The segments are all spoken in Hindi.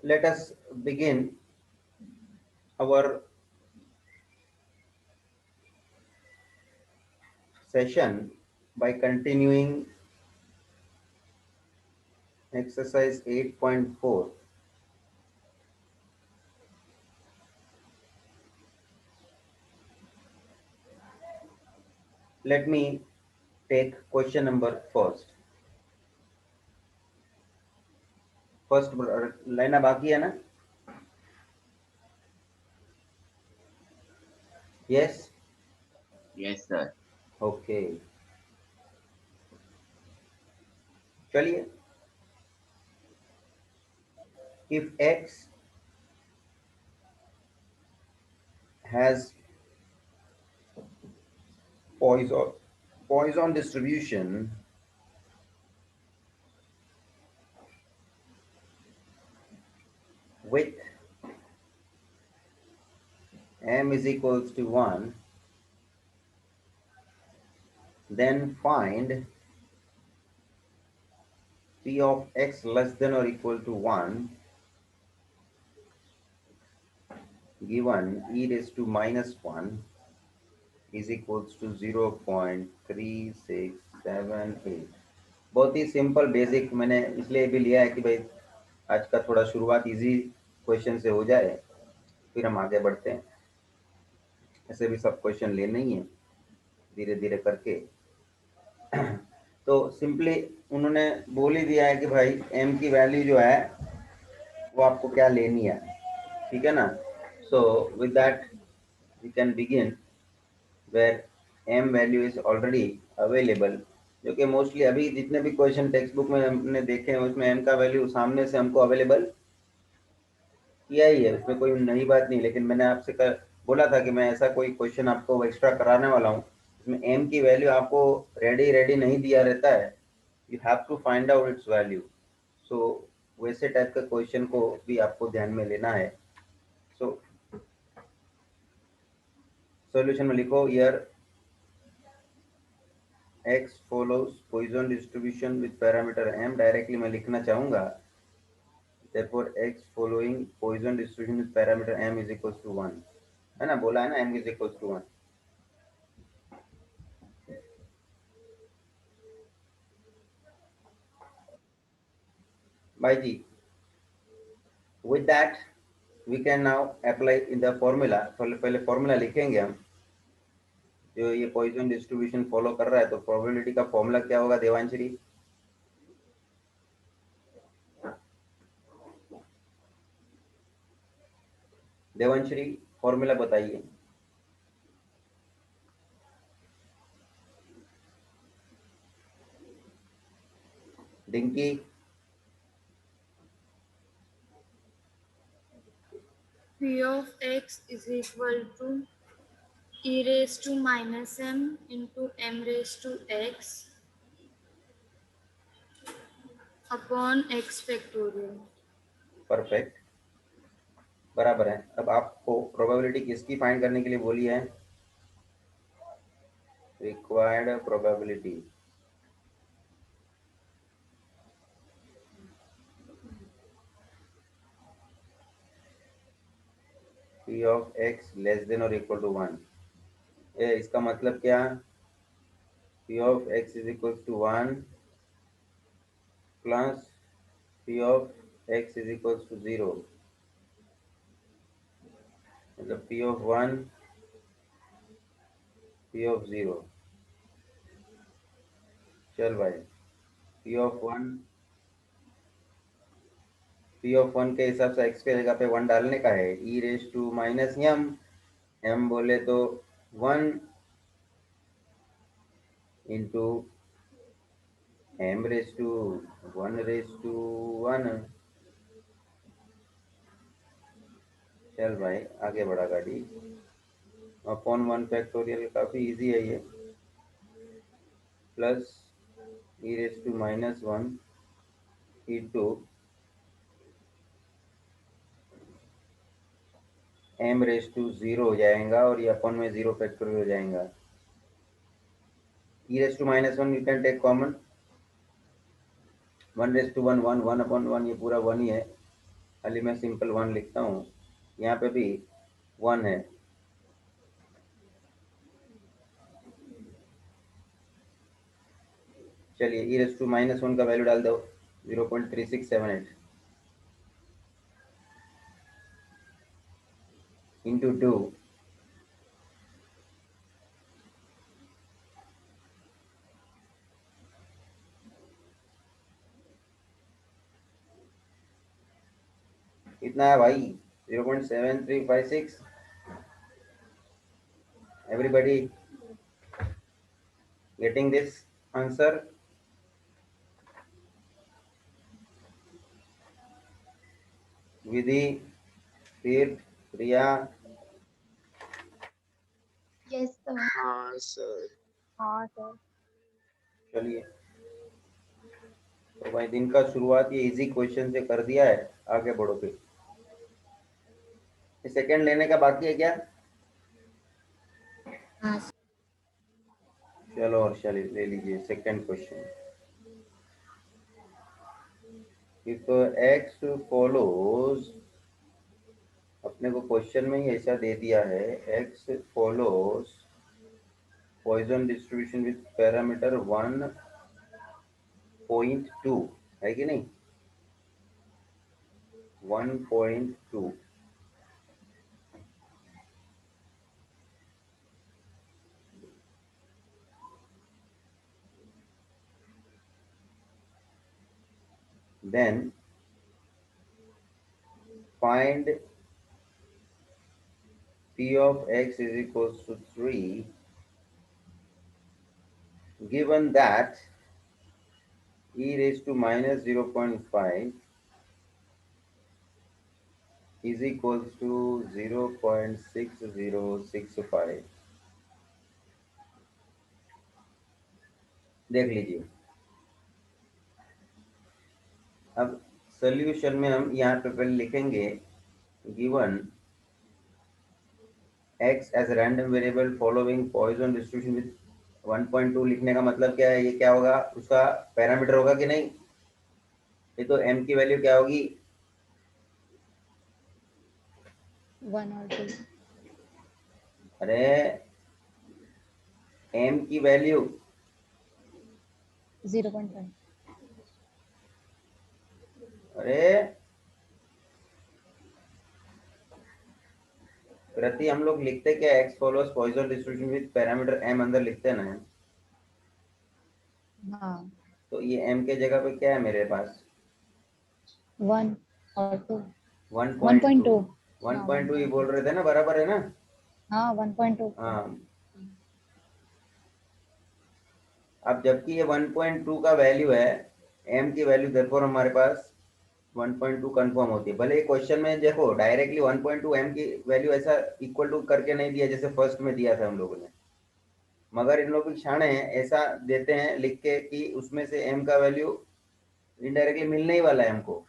Let us begin our session by continuing exercise 8.4. Let me take question number first. First line बाकी है ना? Yes? Yes, sir. Okay. चलिए. If x has Poisson Poisson distribution with m is equals to 1, then find p of x less than or equal to 1 given e raised to minus 1 is equals to 0.3678. बहुत ही सिंपल बेसिक मैंने इसलिए भी लिया है कि भाई आज का थोड़ा शुरुआत इजी क्वेश्चन से हो जाए, फिर हम आगे बढ़ते हैं. ऐसे भी सब क्वेश्चन लेने ही है धीरे धीरे करके. तो सिंपली उन्होंने बोल ही दिया है कि भाई m की वैल्यू जो है वो आपको क्या लेनी है, ठीक है ना. So with that we can begin where m value is already available, जो कि मोस्टली अभी जितने भी क्वेश्चन टेक्स्ट बुक में हमने देखे हैं उसमें m का वैल्यू सामने से हमको अवेलेबल किया ही है, उसमें कोई नई बात नहीं. लेकिन मैंने आपसे बोला था कि मैं ऐसा कोई क्वेश्चन आपको एक्स्ट्रा कराने वाला हूँ इसमें m की वैल्यू आपको रेडी रेडी नहीं दिया रहता है, you have to find out its value. So वैसे टाइप का क्वेश्चन को भी आपको ध्यान में लेना है. सो सॉल्यूशन में लिखो here x follows Poisson distribution with parameter m. Directly मैं लिखना चाहूंगा therefore x following Poisson distribution with parameter m is equals to 1, है ना, बोला है ना m is equals to 1. भाई जी, with that we can now apply in the formula. पहले फॉर्मूला लिखेंगे हम. जो ये पॉइजन डिस्ट्रीब्यूशन फॉलो कर रहा है तो प्रोबेबिलिटी का फॉर्मूला क्या होगा देवांशरी? देवांशरी फॉर्मूला बताइए. Dinky? P of x is equal to e raised to minus m into m raised to x upon x factorial. Perfect, बराबर है. अब आपको प्रोबेबिलिटी किसकी फाइंड करने के लिए बोली है? Required probability. p of x less than और इक्वल टू 1. ये इसका मतलब क्या? p of x is equal to 1 plus p of x is equal to 0. मतलब p ऑफ 1 p ऑफ 0. चल भाई, p ऑफ 1 p ऑफ 1 के हिसाब से x के जगह पे 1 डालने का है. e raise to minus m, m बोले तो 1 into m raise to 1 raise to 1. चल भाई आगे बढ़ा गाड़ी. अपॉन 1 फैक्टोरियल काफ़ी इजी है ये. Plus e raise to minus 1 into m raise to 0 हो जाएगा और ये अपॉन में 0 फैक्टोरियल हो जाएगा. e raise to minus 1 you can take common. 1 raise to 1 1 1 upon 1 ये पूरा 1 ही है. खाली मैं सिंपल 1 लिखता हूँ, यहाँ पे भी 1 है। चलिए ई रेस टू -1 का वैल्यू डाल दो 0.3678 इंटू 2 कितना है भाई? 0.7356। Everybody getting this answer? Vidhi, Tirth, Priya? Yes sir. हाँ सर। हाँ सर। चलिए तो भाई दिन का शुरुआत ये इजी क्वेश्चन से कर दिया है, आगे बढ़ो फिर। सेकंड लेने का बाकी है क्या? हाँ चलो और चलिए ले लीजिए second question. If x follows, अपने को क्वेश्चन में ही ऐसा दे दिया है, x follows Poisson distribution with parameter 1.2, है कि नहीं? 1.2। then find p of x is equals to 3 given that e raised to minus 0.5 is equals to 0.6065। देख लीजिए। अब सॉल्यूशन में हम यहाँ पे पहले लिखेंगे given x as random variable following Poisson distribution with 1.2। लिखने का मतलब क्या है? ये क्या होगा? उसका पैरामीटर होगा कि नहीं? ये तो m की वैल्यू क्या होगी? 1 और 2। अरे m की वैल्यू 0.5। अरे प्रति हम लोग लिखते क्या? x follows Poisson distribution with parameter m अंदर लिखते हैं ना। हाँ। तो ये m के जगह पे क्या है मेरे पास? 1 और 2। 1.2। 1.2। 1.2 ही बोल रहे थे ना, बराबर है ना? हाँ 1.2। हाँ। अब जबकि ये 1.2 का वैल्यू है, m की वैल्यू देयरफॉर हमारे पास 1.2 कंफर्म होती है। भले क्वेश्चन में देखो डायरेक्टली 1.2 m की वैल्यू ऐसा इक्वल टू करके नहीं दिया जैसे फर्स्ट में दिया था हम लोगों ने, मगर इन लोग भी शाणे हैं, ऐसा देते हैं लिख के कि उसमें से m का वैल्यू इनडायरेक्टली मिलने ही वाला है हमको।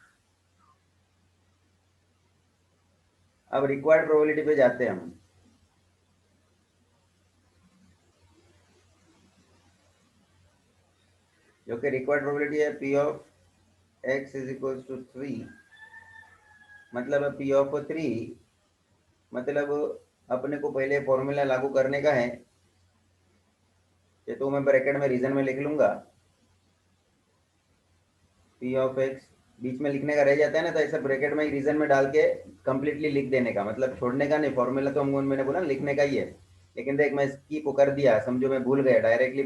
अब रिक्वायर्ड प्रोबेबिलिटी पे जाते हैं हम। जो कि रिक्वायर्ड प्रोबेबिलिटी है p of x is equal to 3, मतलब है p ऑफ 3, मतलब अपने को पहले फॉर्मूला लागू करने का है। ये तो मैं ब्रैकेट में रीजन में लिख लूंगा, p ऑफ x बीच में लिखने का रह जाता है ना, तो ऐसा ब्रैकेट में रीजन में डाल के कंप्लीटली लिख देने का, मतलब छोड़ने का नहीं। फॉर्मूला तो हमको मैंने बोला लिखने का ही है, लेकिन देख मैं स्किप कर दिया, समझो मैं भूल गया, डायरेक्टली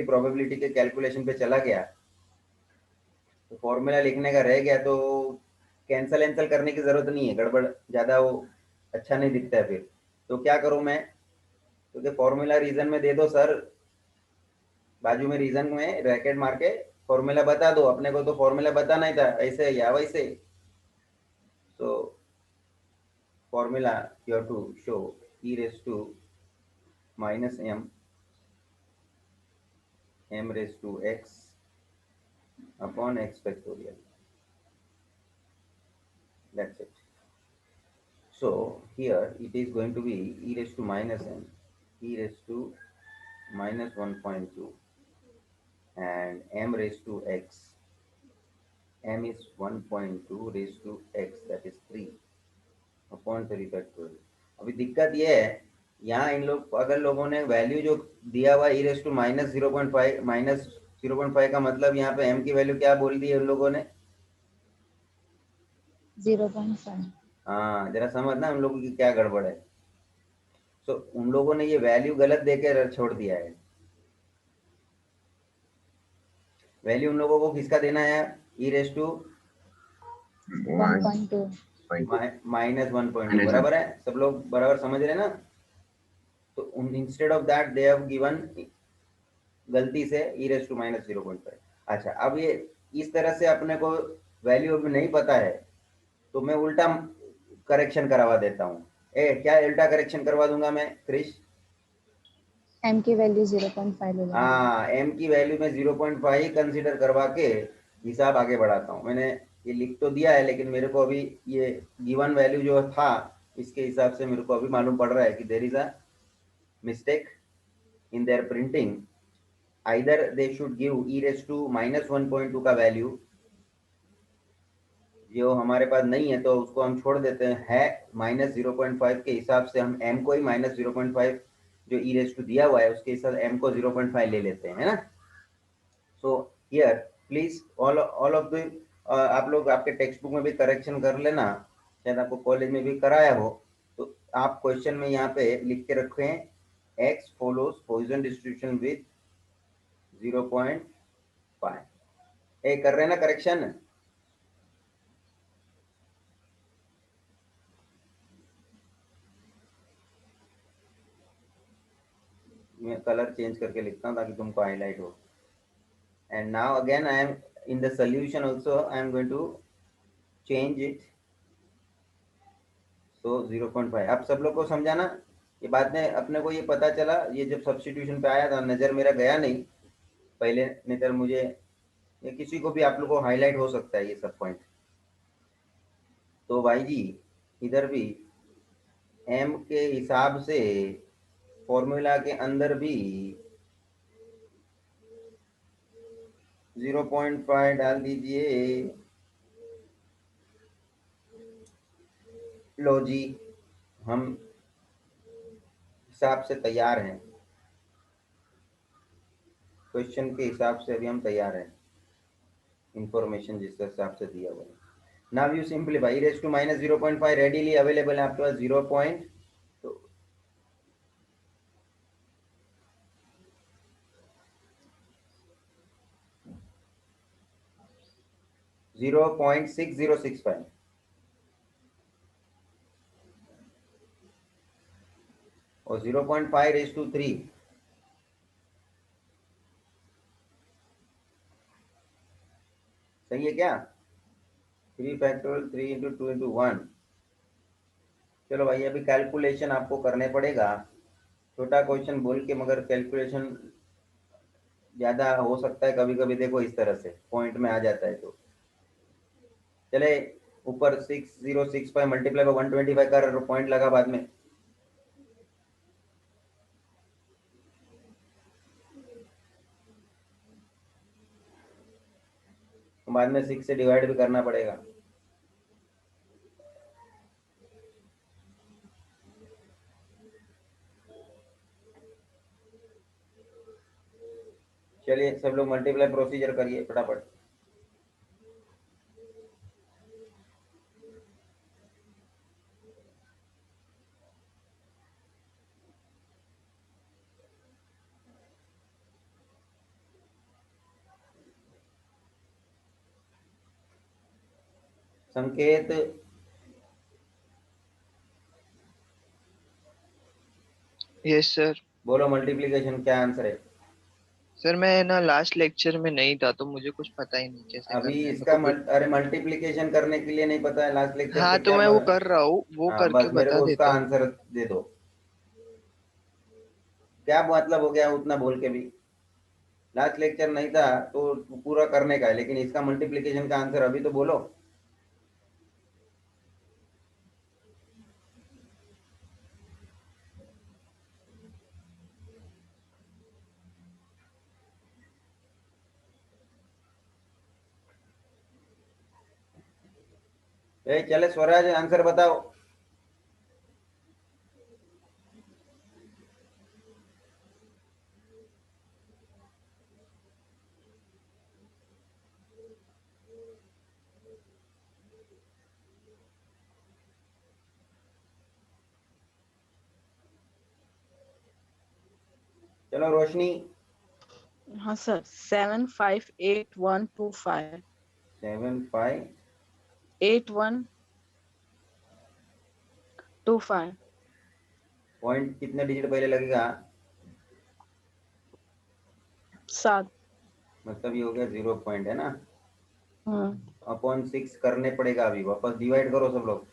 प्रोबेबिलिटी के कैलकुलेशन पे चला गया, तो फॉर्मूला लिखने का रह गया, तो कैंसल करने की जरूरत नहीं है, गड़बड़ ज़्यादा वो अच्छा नहीं दिखता है फिर। तो क्या करूँ मैं? क्योंकि फॉर्मूला रीजन में दे दो सर, बाजू में रीजन में ब्रैकेट मार के फॉर्मूला बता दो। अपने को तो फॉर्मूला बताना ही था, ऐसे या वैसे। तो formula you have to show e raise to minus m raise to x upon x factorial, that's it. So here it is going to be e raised to minus m, e raised to minus 1.2 and m raised to x, m is 1.2 raised to x, that is 3 upon 3 factorial. अभी दिक्कत ये है, यहाँ इन लोग अगर लोगों ने वैल्यू जो दिया हुआ e रेस टू माइनस 0.5 का मतलब यहाँ पे m की वैल्यू क्या बोल दी है उन लोगों ने? 0.5। हाँ, जरा समझना उन लोगों की क्या गड़बड़ है। तो उन लोगों ने ये वैल्यू गलत देकर छोड़ दिया है। वैल्यू उन लोगों को किसका देना है? e raise to 1.2। माइनस 1.2, बराबर है? सब लोग बराबर समझ रहे हैं ना? तो instead of that they have given गलती से e रेस टू माइनस 0.5। अच्छा, अब ये इस तरह से अपने को वैल्यू अभी नहीं पता है, तो मैं उल्टा करेक्शन करवा देता हूँ। क्या उल्टा करेक्शन करवा दूंगा मैं क्रिश? m की वैल्यू 0.5 ले लेंगे। हाँ, m की वैल्यू में 0.5 कंसीडर करवा के हिसाब आगे बढ़ाता हूँ। मैंने ये लिख तो दिया है, लेकिन मेरे को अभी ये गिवन वैल्यू जो था इसके हिसाब से मेरे को अभी मालूम पड़ रहा है कि there is a mistake in their printing. Either they should give e raise to minus 1.2 का वैल्यू, जो हमारे पास नहीं है तो उसको हम छोड़ देते हैं माइनस 0.5 के हिसाब से हम m को ही माइनस 0.5 जो e रेस टू दिया हुआ है उसके हिसाब से m को 0.5 ले लेते हैं, है ना? So here please all of the आप लोग आपके टेक्स्ट बुक में भी करेक्शन कर लेना, शायद आपको कॉलेज में भी कराया हो। तो आप क्वेश्चन में यहाँ पे लिख के रखें x follows Poisson distribution with 0.5। कर रहे हैं ना करेक्शन? मैं कलर चेंज करके लिखता हूँ ताकि तुमको हाईलाइट हो। And now again I am in the solution also I am going to change it, so 0.5। आप सब लोग को समझा ना? ये बाद में अपने को ये पता चला, ये जब सब्स्टिट्यूशन पे आया था नज़र मेरा गया नहीं पहले, नहीं तो मुझे या किसी को भी आप लोग को हाईलाइट हो सकता है ये सब पॉइंट। तो भाई जी इधर भी m के हिसाब से फॉर्मूला के अंदर भी 0.5 डाल दीजिए। लो जी, हम हिसाब से तैयार हैं, क्वेश्चन के हिसाब से अभी हम तैयार हैं, इंफॉर्मेशन जिस हिसाब से दिया हुआ है। Now you simplify e raise to minus 0.5 readily available है आपके पास 0. तो 0.6065 और 0.5 रेज़ टू 3। सही है क्या? 3 फैक्टोरियल 3 इंटू 2 इंटू 1। चलो भाई अभी कैलकुलेशन आपको करने पड़ेगा, छोटा क्वेश्चन बोल के मगर कैलकुलेशन ज़्यादा हो सकता है कभी कभी। देखो इस तरह से पॉइंट में आ जाता है तो चले ऊपर 6065 मल्टीप्लाई बाय 125 कर पॉइंट लगा बाद में। बाद में 6 से डिवाइड भी करना पड़ेगा। चलिए सब लोग मल्टीप्लाई प्रोसीजर करिए फटाफट। संकेत यस सर। बोलो मल्टीप्लिकेशन क्या आंसर है? सर मैं ना लास्ट लेक्चर में नहीं था तो मुझे कुछ पता ही नहीं कैसे अभी करना है मेरे इसका को कुछ। अरे मल्टीप्लिकेशन करने के लिए नहीं पता है लास्ट लेक्चर हाँ पे तो क्या मैं वो कर रहा हूँ, वो हाँ करके बस मेरे बता को उसका देता हूँ। आंसर दे दो। क्या मतलब हो गया उतना बोल के भी? लास्ट लेक्चर नहीं था तो पूरा करने का है, लेकिन इसका मल्टीप्लिकेशन का आंसर अभी तो बोलो। चले स्वराज आंसर बताओ। चलो रोशनी। हाँ सर 758125 75 8125 पॉइंट कितने डिजिट पहले लगेगा? 7। मतलब ये हो गया 0 पॉइंट है ना, हम्म अपॉन 6 करने पड़ेगा। अभी वापस डिवाइड करो सब लोग।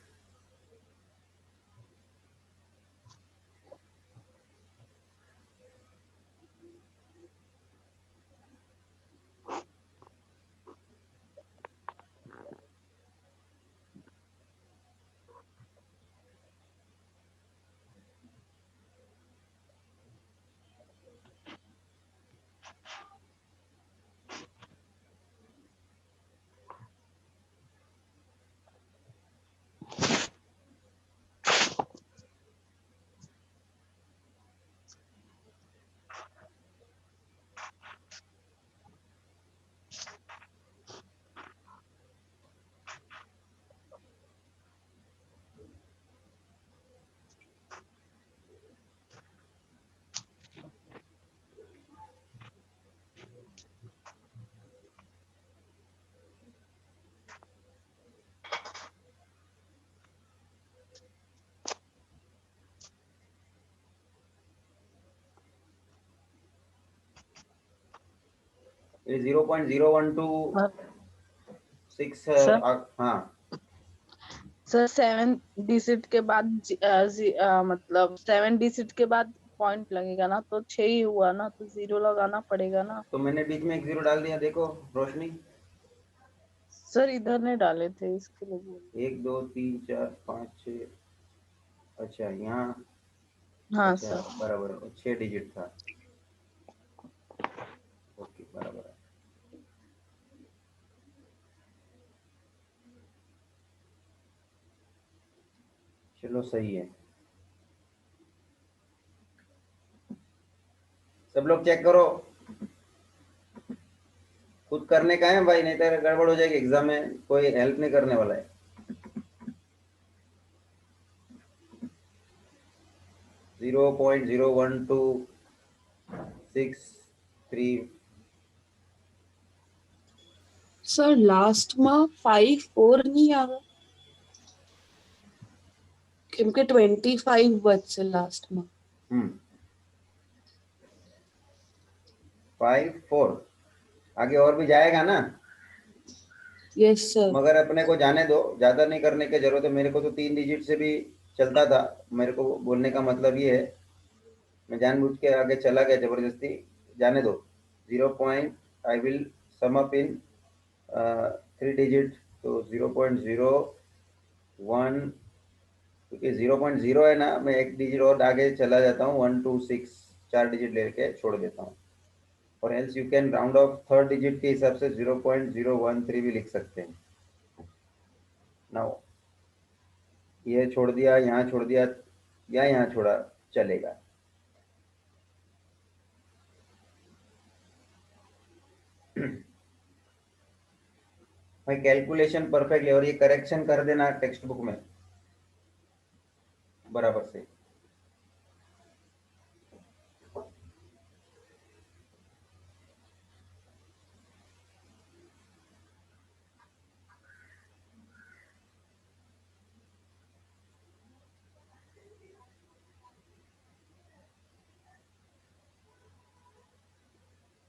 ये 0.0126 है। सर हाँ सर 7 डिजिट के बाद मतलब 7 डिजिट के बाद पॉइंट लगेगा ना, तो 6 ही हुआ ना, तो 0 लगाना पड़ेगा ना। तो मैंने बीच में एक 0 डाल दिया, देखो रोशनी। सर इधर नहीं डाले थे, इसके लिए बोल रही 1 2 3 4 5 6। अच्छा यहाँ। हूँ। हाँ अच्छा सर। बराबर 6 डिजिट था। ओके बराबर है। चलो सही है। सब लोग चेक करो, खुद करने का है भाई, नहीं तो गड़बड़ हो जाएगी एग्जाम में, कोई हेल्प नहीं करने वाला है। 0.0126 3। सर लास्ट में 5 4 नहीं આવે કેમ કે 25 વધશે લાસ્ટ માં 5 4 आगे और भी जाएगा ना, यस सर मगर अपने को जाने दो, ज्यादा नहीं करने की जरूरत है। मेरे को तो 3 डिजिट से भी चलता था। मेरे को बोलने का मतलब ये है, मैं जानबूझ के आगे चला गया जबरदस्ती। जाने दो। 0 I will sum up in 3 digit. तो 0.01, क्योंकि 0.0 है ना, मैं एक डिजिट और आगे चला जाता हूँ, 126 4 डिजिट लेके छोड़ देता हूँ। और else you can round of third digit के हिसाब से 0.013 भी लिख सकते हैं। नाउ ये छोड़ दिया, यहाँ छोड़ दिया, या यहाँ छोड़ा, चलेगा। भाई कैलकुलेशन परफेक्ट है, और ये करेक्शन कर देना टेक्स्ट बुक में बराबर से।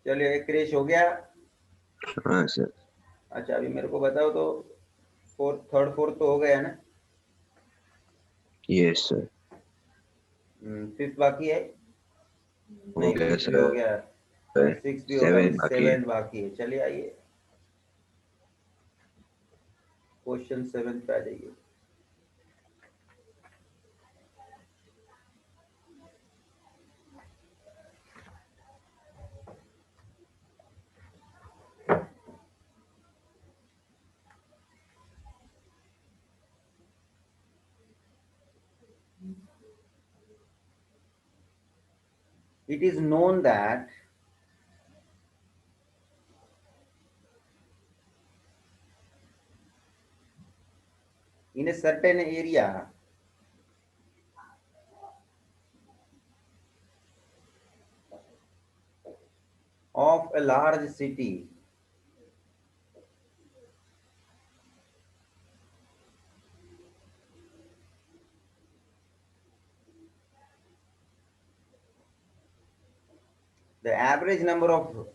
चलिए एक क्रेश हो गया। हाँ सर। अच्छा अभी मेरे को बताओ तो, फोर्थ थर्ड फोर्थ तो हो गया ना? Yes sir. फिफ्थ बाकी है? हो नहीं गया फिफ्थ भी हो सर। गया, 6 भी होगा, 7 बाकी है। 7 बाकी है। चलिए आइए क्वेश्चन 7 पे आ जाइए। it is known that in a certain area of a large city, the average number of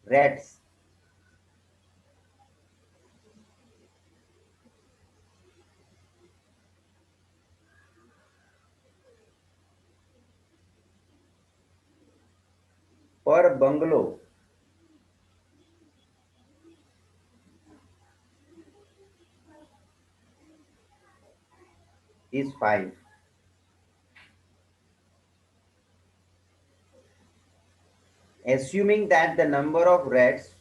rats per bungalow is 5. Assuming that the number of rats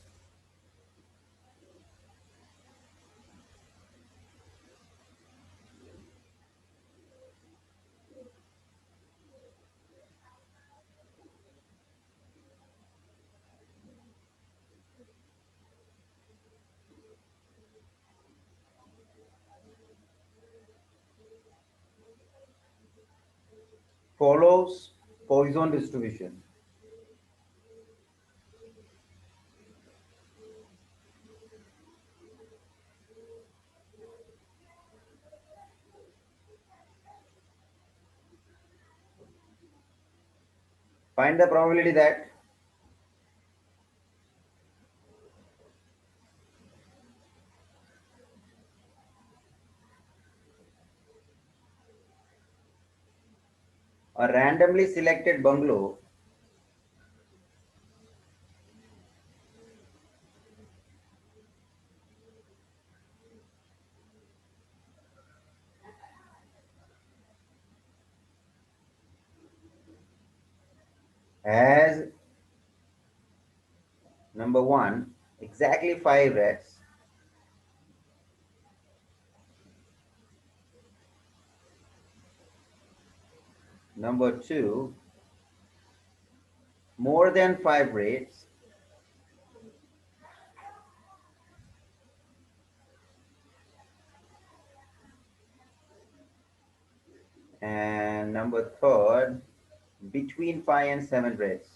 follows Poisson distribution. Find the probability that a randomly selected bungalow has, number 1, exactly 5 rats. Number 2, more than 5 rats. And number 3, between 5 and 7 rats.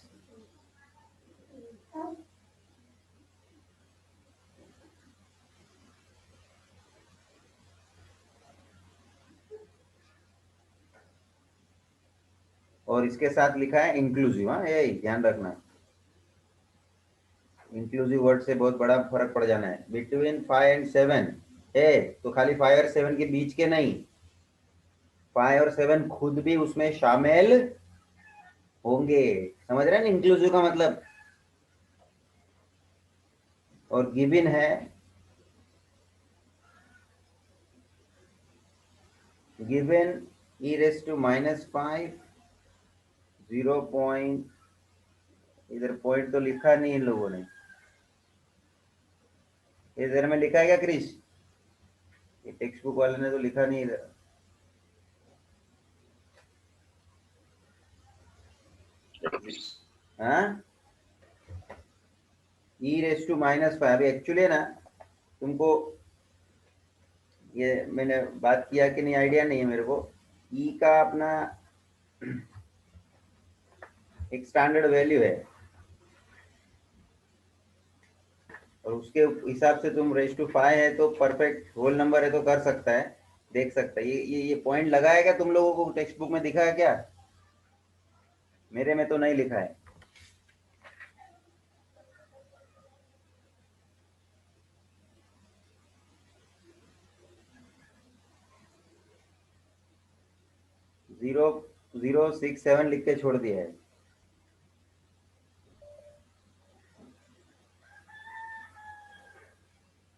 और इसके साथ लिखा है इंक्लूसिव, हाँ यही ध्यान रखना, इंक्लूसिव वर्ड से बहुत बड़ा फर्क पड़ जाना है। बिटवीन 5 एंड 7 है तो खाली 5 और 7 के बीच के नहीं, 5 और 7 खुद भी उसमें शामिल होंगे। समझ रहे हैं ना इंक्लूसिव का मतलब? और गिवन है given e raised to -5, 0 point, इधर पॉइंट तो लिखा नहीं इन लोगों ने, इधर में लिखा है क्या क्रिश? ये टेक्स्ट बुक वाले ने तो लिखा नहीं इधर। हाँ, e raised to -5। अभी एक्चुअली ना तुमको ये मैंने बात किया कि नहीं आइडिया नहीं है मेरे को। e का अपना एक स्टैंडर्ड वैल्यू है और उसके हिसाब से तुम रेस टू 5 है तो परफेक्ट होल नंबर है तो कर सकता है, देख सकता है। ये पॉइंट लगाया क्या तुम लोगों को टेक्स्ट बुक में दिखा है क्या? मेरे में तो नहीं लिखा है। जीरो 067 लिख के छोड़ दिया है।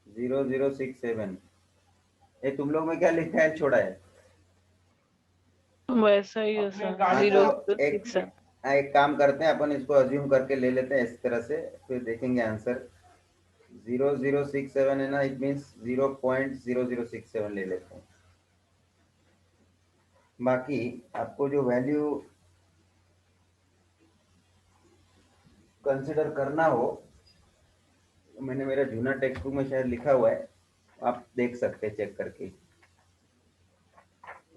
जीरो 067 ये तुम लोग में क्या लिखा है छोड़ा है? वैसा ही है सर, हाँ, 006 है। एक काम करते हैं अपन इसको अज्यूम करके ले लेते हैं इस तरह से, फिर देखेंगे आंसर। 0067 है ना, इट मीन्स 0.0067 ले लेते हैं। बाकी आपको जो वैल्यू कंसिडर करना हो, मैंने मेरा जूना टेक्स्ट बुक में शायद लिखा हुआ है, आप देख सकते हैं चेक करके।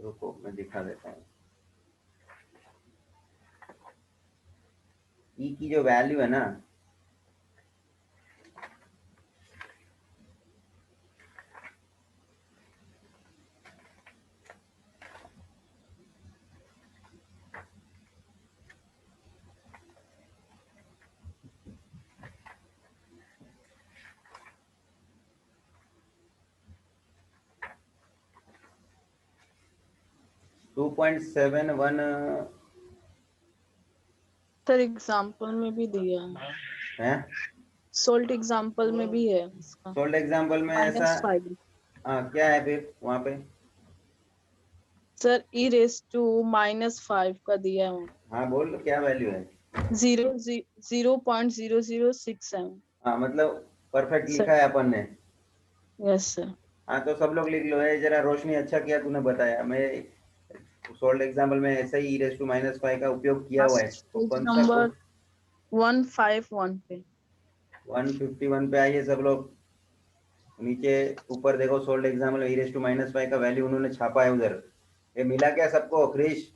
रुको मैं दिखा देता हूँ। ई की जो वैल्यू है ना, two point seven one sir example में भी दिया है। सोल्ट एग्जाम्पल में भी है इसका सोल्ड एग्जाम्पल में ऐसा -5 क्या है फिर वहाँ पे? सर e रेस टू -5 का दिया है हाँ बोल, क्या वैल्यू है? 0.0067 हाँ मतलब परफेक्ट सर। लिखा है अपन ने। Yes sir. हाँ तो सब लोग लिख लो है जरा। रोशनी अच्छा किया तूने बताया, मैं सोल्ड एग्जाम्पल में ऐसा ही e⁻⁵ का उपयोग किया हुआ है। तो पेज कौन सा नंबर 151 पे 151 पे आइए सब लोग। नीचे ऊपर देखो, सोल्ड एग्जाम्पल में e⁻⁵ का वैल्यू उन्होंने छापा है उधर। ये मिला क्या सबको? क्रिश,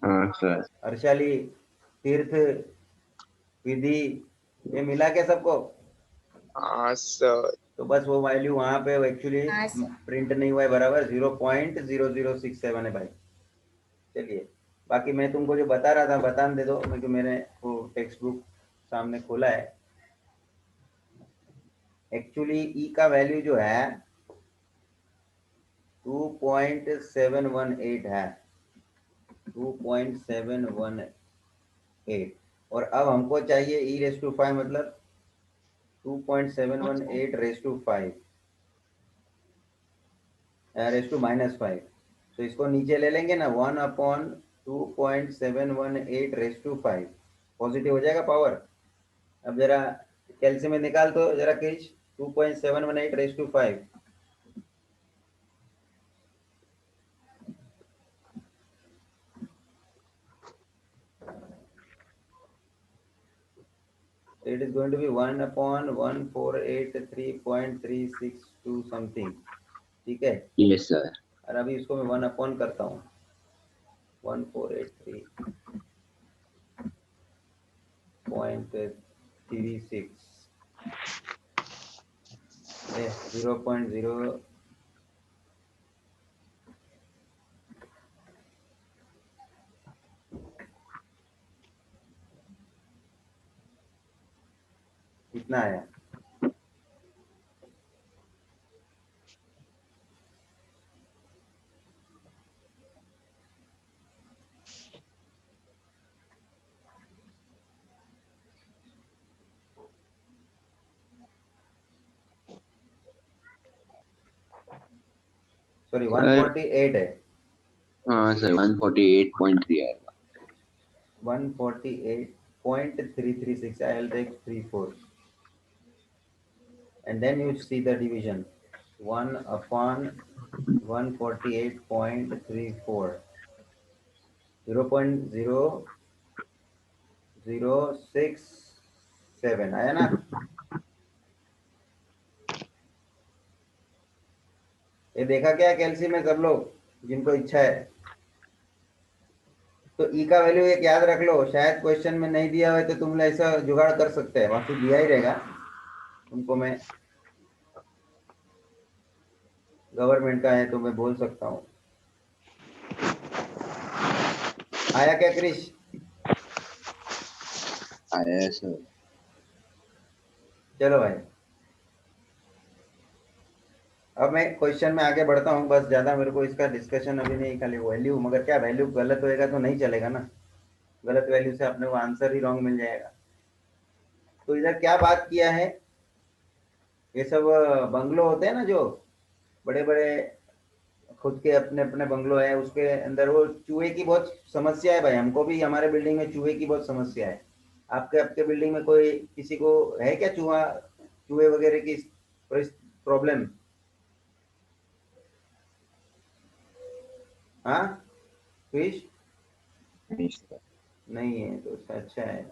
हाँ सर। हर्षाली, तीर्थ, विधि, ये मिला क्या सबको? हाँ सर। तो बस वो वैल्यू वहाँ पे एक्चुअली हाँ सर। प्रिंट नहीं हुआ है बराबर, 0.0067 है भाई। चलिए, बाकी मैं तुमको जो बता रहा था बताने दे दो, क्योंकि मैंने वो टेक्स्ट बुक सामने खोला है। एक्चुअली ई का वैल्यू जो है 2.718 है, 2.718। और अब हमको चाहिए e⁻⁵ मतलब 2.718 रेस टू -5। तो इसको नीचे ले लेंगे ना, 1/2.718 पॉजिटिव हो जाएगा पावर। अब जरा कैल्सियम में निकाल तो जरा Krish, 2.718 it is going to be 1/1483.362 something. ठीक है। Yes sir. और अभी इसको मैं 1 करता हूँ, 1483.36 0.0 कितना आया? सॉरी 148 है। हाँ सर 148.3 आएगा। 148.336. I'll take 34 and then you see the division. 1/148.34, 0.0067 आया ना? ये देखा क्या कैल्शियम में सब लोग, जिनको इच्छा है? तो ई का वैल्यू एक याद रख लो, शायद क्वेश्चन में नहीं दिया हुआ है तो तुम ऐसा जुगाड़ कर सकते हैं, बाकी दिया ही रहेगा तुमको। मैं गवर्नमेंट का है तो मैं बोल सकता हूँ। आया क्या क्रिश? आया सर। चलो भाई, अब मैं क्वेश्चन में आगे बढ़ता हूँ। बस ज़्यादा मेरे को इसका डिस्कशन अभी नहीं, खाली वैल्यू। मगर क्या वैल्यू गलत होएगा तो नहीं चलेगा ना, गलत वैल्यू से अपने को आंसर ही रॉन्ग मिल जाएगा। तो इधर क्या बात किया है, ये सब बंगलो होते हैं ना जो बड़े बड़े, खुद के अपने अपने बंगलो है, उसके अंदर वो चूहे की बहुत समस्या है भाई। हमको भी हमारे बिल्डिंग में चूहे की बहुत समस्या है। आपके आपके बिल्डिंग में कोई किसी को है क्या चूहे वगैरह की प्रॉब्लम? हाँ क्रिश? नहीं सर। नहीं है तो उसका अच्छा है।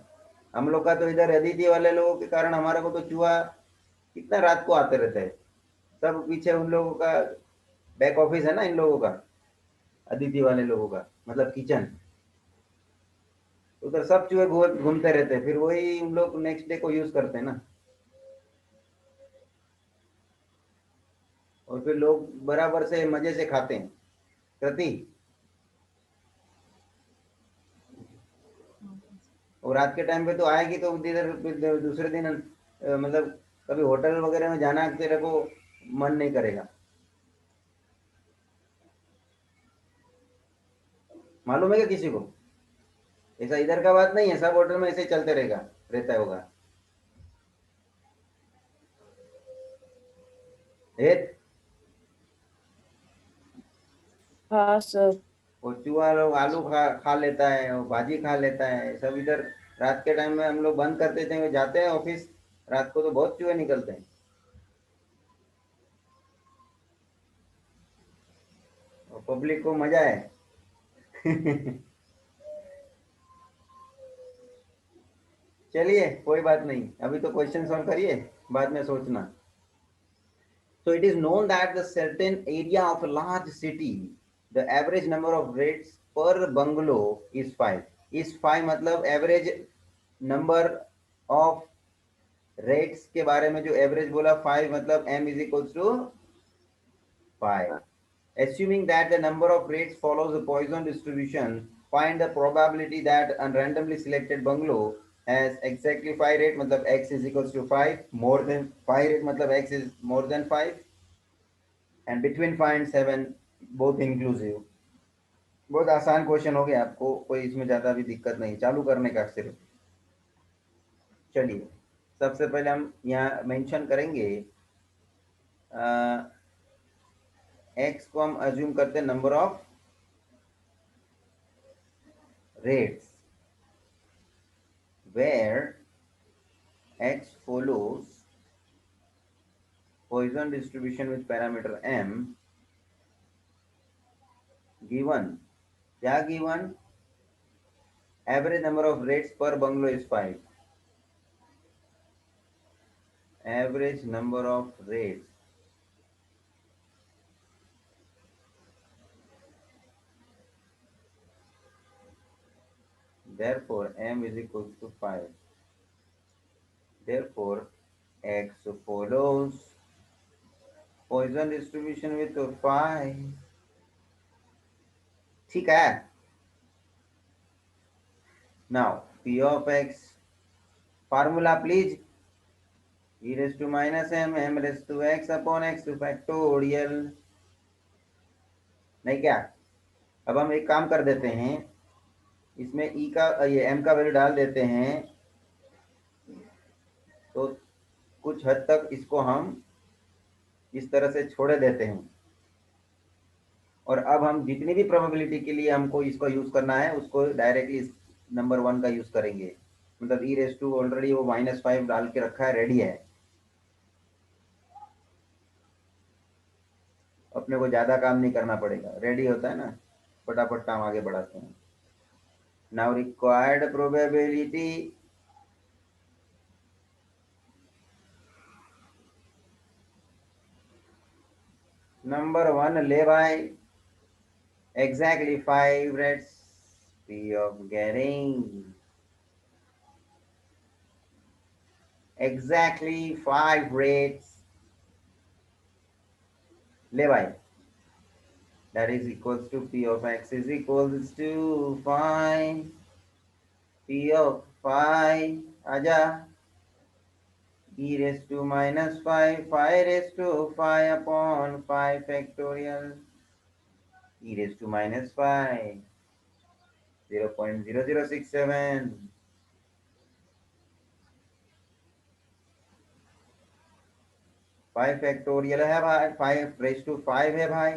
हम लोग का तो इधर अदिति वाले लोगों के कारण हमारे को तो चूहा कितना रात को आते रहता है। सब पीछे उन लोगों का बैक ऑफिस है ना, इन लोगों का, अदिति वाले लोगों का, मतलब किचन, उधर सब चूहे घूमते रहते हैं, फिर वही उन लोग नेक्स्ट डे को यूज करते हैं ना, और फिर लोग बराबर से मजे से खाते हैं। कृति, और रात के टाइम पे तो आएगी तो इधर दूसरे दिन मतलब कभी होटल वगैरह में जाना तेरे को मन नहीं करेगा, मालूम है क्या किसी को? ऐसा इधर का बात नहीं है, सब होटल में ऐसे ही चलते रहेगा, रहता होगा। हाँ सर। वो चूहा लोग आलू खा लेता है, वो भाजी खा लेता है, सब इधर रात के टाइम में हम लोग बंद कर देते हैं, वो जाते हैं ऑफिस, रात को तो बहुत चूहे निकलते हैं, और पब्लिक को मजा है। चलिए कोई बात नहीं, अभी तो क्वेश्चन सॉल्व करिए, बाद में सोचना। So it is known that the certain area of a large city, the average number of rats per bungalow is 5. इस 5 मतलब एवरेज नंबर ऑफ रेट्स के बारे में जो एवरेज बोला 5 मतलब m is equals to 5. Assuming that the number of rates follows a Poisson distribution, find the probability that a randomly selected bungalow has exactly 5 rate मतलब x is equals to 5, more than 5 rate मतलब x is more than 5, and between 5 and 7 both inclusive। बहुत आसान क्वेश्चन हो गया, आपको कोई इसमें ज्यादा भी दिक्कत नहीं, चालू करने का सिर्फ। चलिए सबसे पहले हम यहाँ मेंशन करेंगे x को हम अज्यूम करते हैं number of rates where x follows Poisson distribution with parameter m, given क्या given average number of rates per bungalow is 5, average number of rates therefore m is equals to 5, therefore x follows Poisson distribution with 5। ठीक है। now p of x formula please, e raised to minus m raised to x upon x to factorial, नहीं क्या? अब हम एक काम कर देते हैं, इसमें e का ये m का वैल्यू डाल देते हैं, तो कुछ हद तक इसको हम इस तरह से छोड़े देते हैं, और अब हम जितनी भी प्रोबेबिलिटी के लिए हमको इसको यूज करना है उसको डायरेक्टली इस नंबर 1 का यूज करेंगे, मतलब e रेस टू ऑलरेडी वो -5 डाल के रखा है, रेडी है, अपने को ज्यादा काम नहीं करना पड़ेगा, रेडी होता है ना, फटाफट काम आगे बढ़ाते हैं। नाउ रिक्वायर्ड प्रोबेबिलिटी नंबर 1 ले भाई, exactly 5 rates p of getting exactly 5 rates ले भाई, that is equals to p of x is equals to 5, p of 5 आजा, e raised to -5, 5 raised to 5 upon 5 factorial, e raised to -5 0.0067, 5 factorial है भाई, 5 रेज टू 5 है भाई,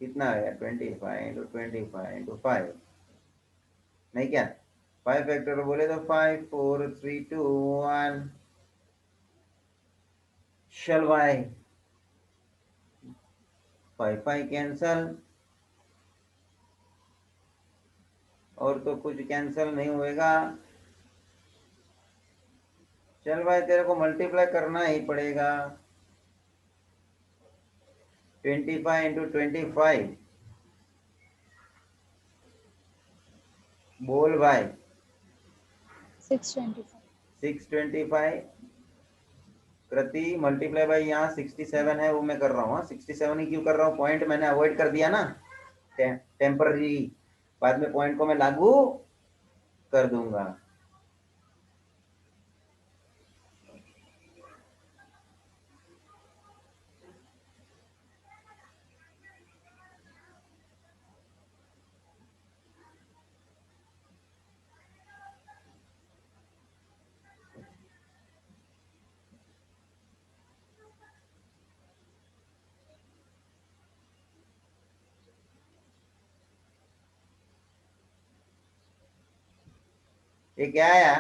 कितना है 25 इंटू 25 इंटू 5, नहीं क्या 5 फैक्टर बोले तो 5 4 3 2 1, चल भाई फाइव फाइव कैंसल, और तो कुछ कैंसल नहीं होएगा। चल भाई तेरे को मल्टीप्लाई करना ही पड़ेगा। 25 इंटू 25, बोल भाई। 625. 625 कृति मल्टीप्लाई बाई यहाँ 67 है, वो मैं कर रहा हूँ। 67 ही क्यों कर रहा हूँ, पॉइंट मैंने अवॉइड कर दिया ना, टेम्पररी। बाद में पॉइंट को मैं लागू कर दूंगा। ये क्या आया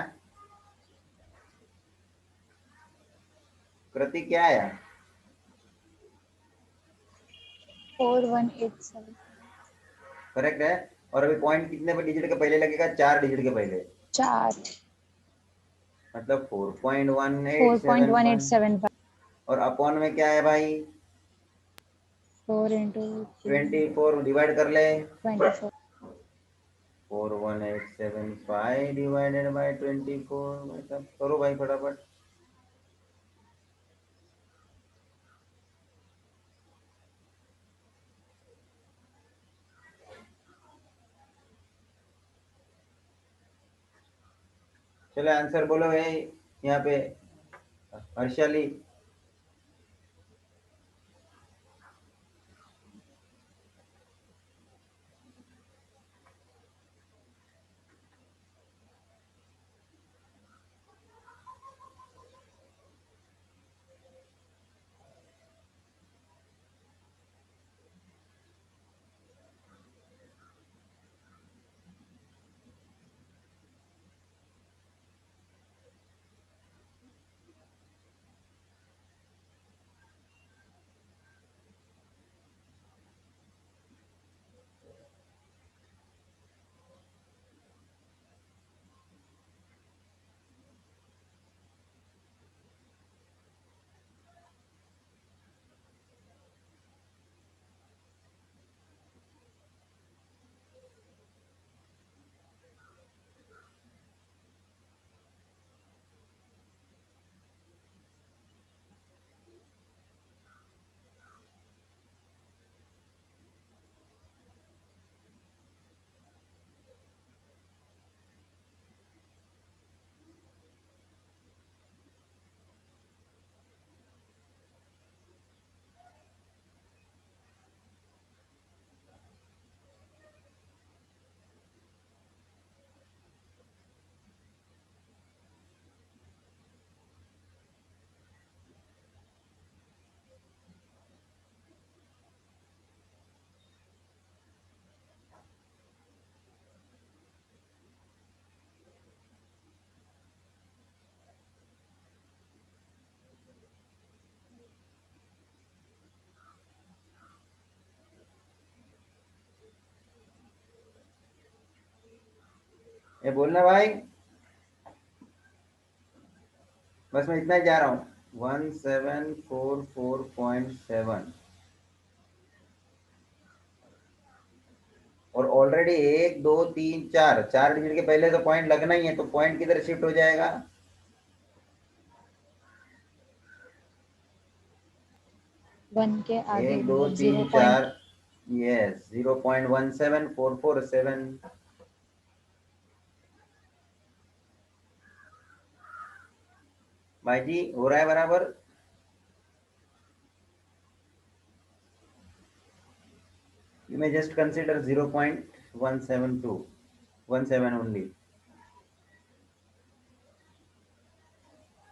कृति, क्या आया? 4187. करेक्ट है। और अभी पॉइंट कितने पे डिजिट के पहले लगेगा? 4 डिजिट के पहले, 4. मतलब 4.1875। 4.1875. और अपॉन में क्या है भाई? 4 into 24 डिवाइड कर ले। 24. 41875 डिवाइडेड बाय 24, मतलब करो भाई फटाफट। चलो आंसर बोलो भाई यहाँ पे, हर्षाली। ये बोलना भाई, बस मैं इतना ही जा रहा हूँ। 1744.7, और ऑलरेडी 1 2 3 4 4 डिजिट के पहले तो पॉइंट लगना ही है, तो पॉइंट किधर शिफ्ट हो जाएगा? 1 के आगे 1 2 मतलब 3 0. 4, यस 0.17447। भाई जी हो रहा है बराबर? You may just consider 0.17217 only।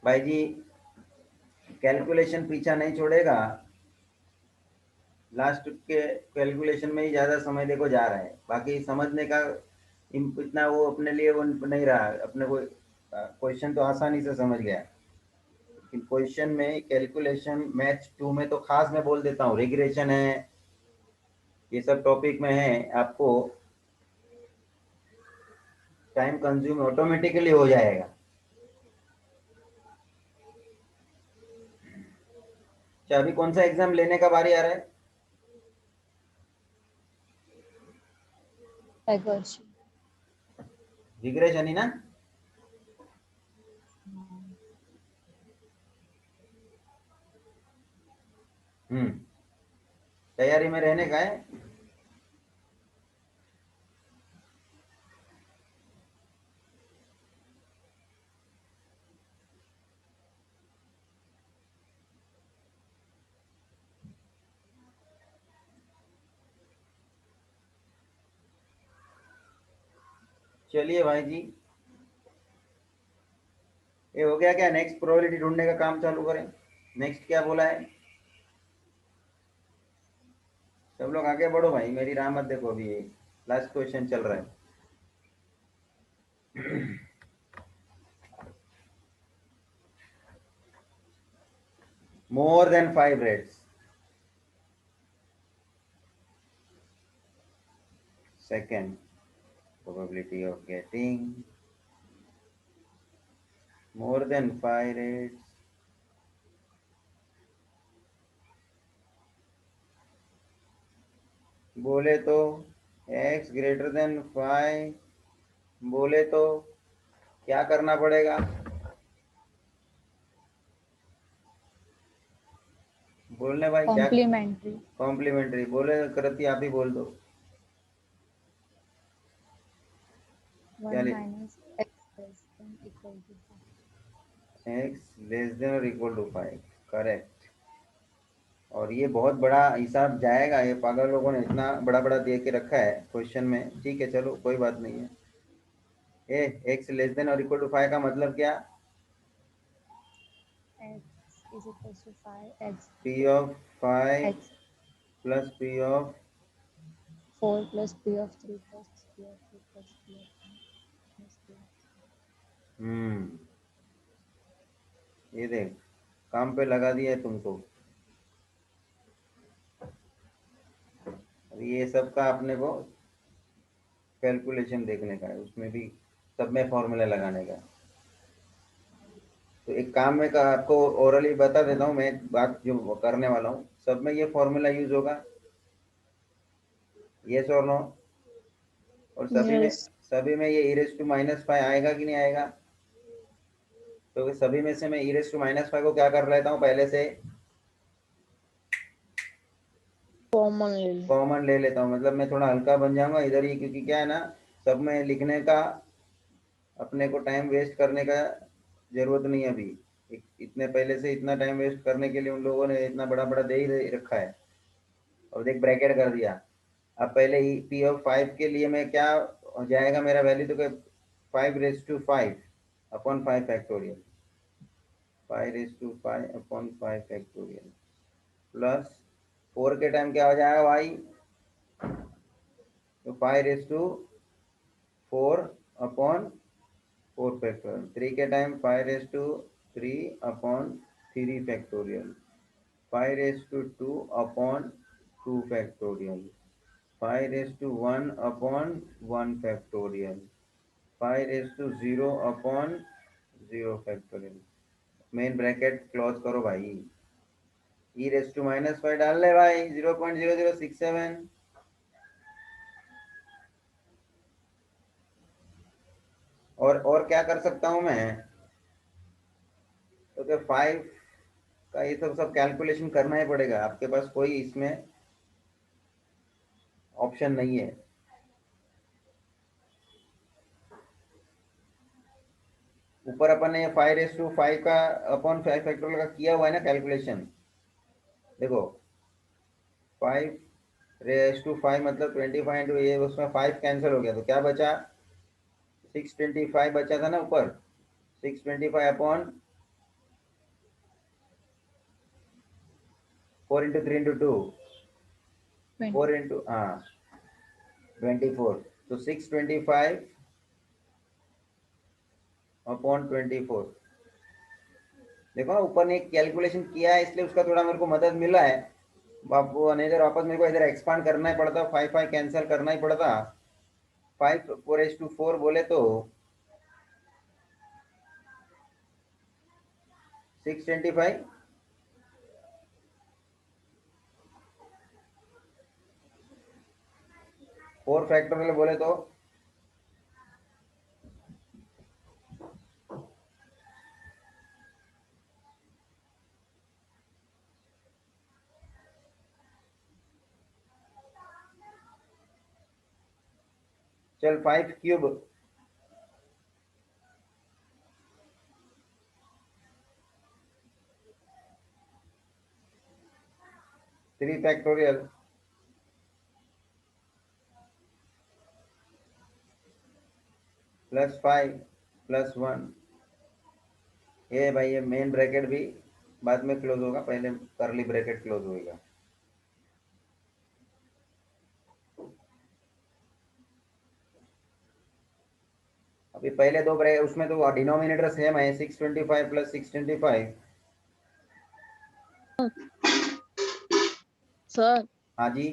भाई जी कैलकुलेशन पीछा नहीं छोड़ेगा, लास्ट के कैलकुलेशन में ही ज्यादा समय देखो जा रहा है, बाकी समझने का इतना वो अपने लिए वो नहीं रहा। अपने को क्वेश्चन तो आसानी से समझ गया, लेकिन क्वेश्चन में कैलकुलेशन मैथ 2 में तो खास मैं बोल देता हूँ, रिग्रेशन है, ये सब टॉपिक में है, आपको टाइम कंज्यूम ऑटोमेटिकली हो जाएगा। अच्छा, अभी कौन सा एग्जाम लेने का बारी आ रहा है? Pythagorian. रिग्रेशन ही ना? तैयारी में रहने का है। चलिए भाई जी, ये हो गया क्या? नेक्स्ट प्रोबेबिलिटी ढूंढने का काम चालू करें। नेक्स्ट क्या बोला है? सब लोग आगे बढ़ो भाई, मेरी राह मत देखो, अभी ये लास्ट क्वेश्चन चल रहा है। more than 5 rates. Second, probability of getting more than 5 rates. बोले तो x greater than 5, बोले तो क्या करना पड़ेगा? बोलने भाई क्या? Complementary. कॉम्प्लीमेंट्री बोले, करती आप ही बोल दो। 1 क्या minus x less than equal to 5. x less than और इक्वल टू 5, करेक्ट। और ये बहुत बड़ा हिसाब जाएगा, ये पागल लोगों ने इतना बड़ा बड़ा दे के रखा है क्वेश्चन में। ठीक है, चलो कोई बात नहीं है। एक्स लेस देन और इक्वल टू 5 का मतलब क्या? X is equals to 5. X P of 5 x plus P of 4 plus p of 3 plus p of 2 plus p of 1 plus p of 3. ये देख, काम पे लगा दिया है तुमको। अब ये सब का अपने को कैलकुलेशन देखने का है, उसमें भी सब में फॉर्मूला लगाने का। तो एक काम में का आपको ओरली बता देता हूँ मैं, बात जो करने वाला हूँ सब में ये फॉर्मूला यूज होगा। यस और नो? और Yes. सभी में ये e - 5 आएगा कि नहीं आएगा? तो सभी में से मैं e - 5 को क्या कर लेता हूँ, पहले से कॉमन ले लेता हूँ। मतलब मैं थोड़ा हल्का बन जाऊंगा इधर ही, क्योंकि क्या है ना, सब में लिखने का अपने को टाइम वेस्ट करने का जरूरत नहीं है अभी। इतने पहले से इतना टाइम वेस्ट करने के लिए उन लोगों ने इतना बड़ा बड़ा दे ही रखा है। और देख, ब्रैकेट कर दिया। अब पहले ही पी ऑफ 5 के लिए मैं क्या हो जाएगा मेरा वैल्यू, तो 5 upon 5 factorial, 5 upon 5 factorial plus 4 के टाइम क्या हो जाएगा भाई, तो 5 अपॉन 4 फैक्टोरियल। 3 के time 5 upon 3 factorial, 5 upon 2 factorial, 5 upon 1 factorial, 5 upon 0 factorial. Main bracket close करो भाई। e - 5 डाल ले भाई, 0.0067। और क्या कर सकता हूं मैं, तो क्या 5 का ये सब कैलकुलेशन करना ही पड़ेगा, आपके पास कोई इसमें ऑप्शन नहीं है। ऊपर अपन ने 5 का अपॉन 5 फैक्टोरियल का किया हुआ है ना कैलकुलेशन। देखो 5 मतलब 25 इंटू ये, उसमें 5 कैंसिल हो गया, तो क्या बचा, 625 बचा था ना ऊपर। 625 अपॉन 4 इंटू 3 इंटू 2, 4 इंटू 24, तो 625 अपॉन 24। देखो ऊपर ने कैलकुलेशन किया है, इसलिए उसका थोड़ा मेरे को मदद मिला है। बापू अनेजर वापस मेरे को इधर एक्सपांड करना ही पड़ता, 5 कैंसिल करना ही पड़ता। 5 4 बोले तो 625। 4 फैक्टोरियल बोले तो चल 5 क्यूब, 3 फैक्टोरियल +5 +1। ये भाई ये मेन ब्रैकेट भी बाद में क्लोज होगा, पहले करली ब्रैकेट क्लोज होगा। अभी पहले दो ब्रैकेट उसमें तो डिनोमिनेटर सेम है, 625 + 625। सर हाँ जी।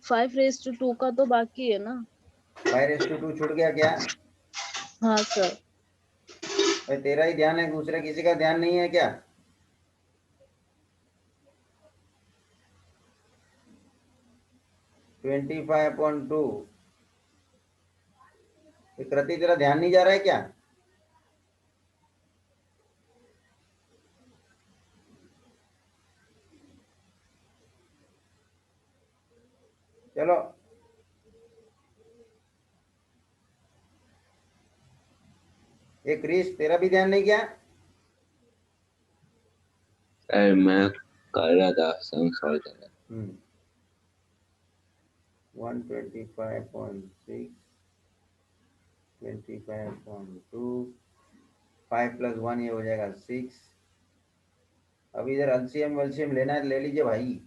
5 raised to 2 का तो बाकी है ना? 5 2 छूट गया क्या? हाँ सर। भाई तेरा ही ध्यान है, दूसरे किसी का ध्यान नहीं है क्या? (25/2). कृति तेरा ध्यान नहीं जा रहा है क्या? चलो ये क्रिश तेरा भी ध्यान नहीं क्या? सर मैं कर रहा था, सम सॉल्व कर रहा था। 125.6 25.2 5 + 1 ये हो जाएगा 6। अब इधर एलसीएम वलसीएम लेना है ले लीजिए भाई,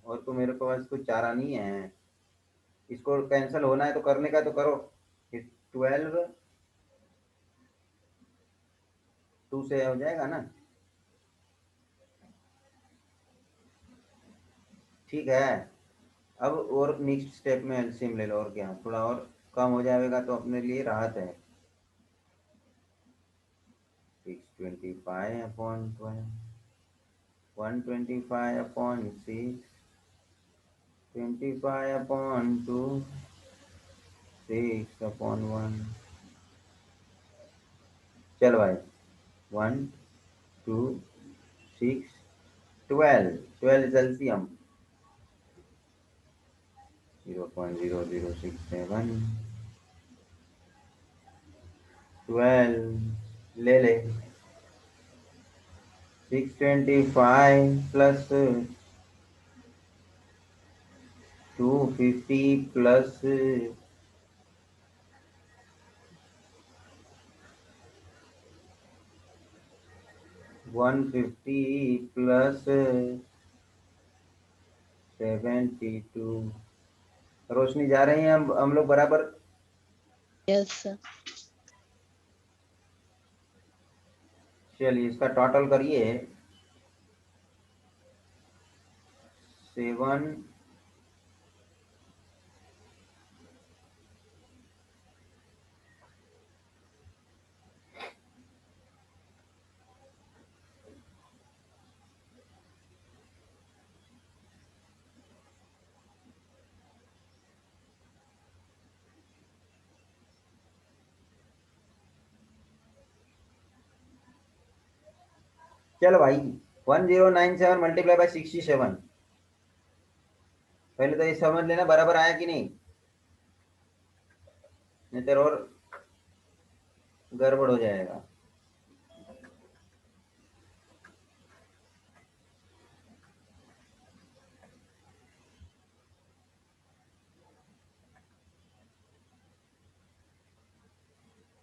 और तो मेरे को बस कुछ चारा नहीं है। इसको कैंसिल होना है तो करने का तो करो। 12 2 से हो जाएगा ना? ठीक है। अब और नेक्स्ट स्टेप में एलसीएम ले लो, और क्या थोड़ा और कम हो जाएगा तो अपने लिए राहत है। 625/12 125/6 25/2 6/1। चल भाई 1 2 6 12 12 एलसीएम 0.0067 12 ले ले। 625 प्लस 250 प्लस 150 प्लस 72। रोशनी जा रही है हम लोग बराबर? Yes sir. चलिए इसका टोटल करिए। 7 चलो भाई 1097 मल्टीप्लाई बाय 67। पहले तो ये समझ लेना बराबर आया कि नहीं तो और गड़बड़ हो जाएगा।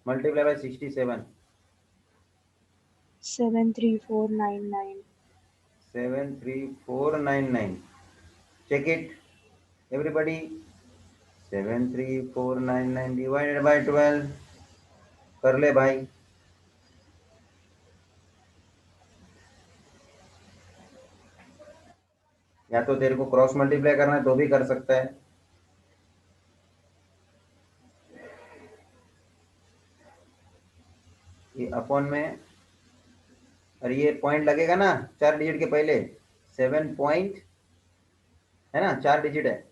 Multiply by 67 73499. 73499। check it everybody। 73499 divided by 12 कर ले भाई। या तो तेरे को क्रॉस मल्टीप्लाई करना है तो भी कर सकता है। ये अपॉन में, और ये पॉइंट लगेगा ना 4 डिजिट के पहले, 7 पॉइंट है ना, 4 डिजिट है,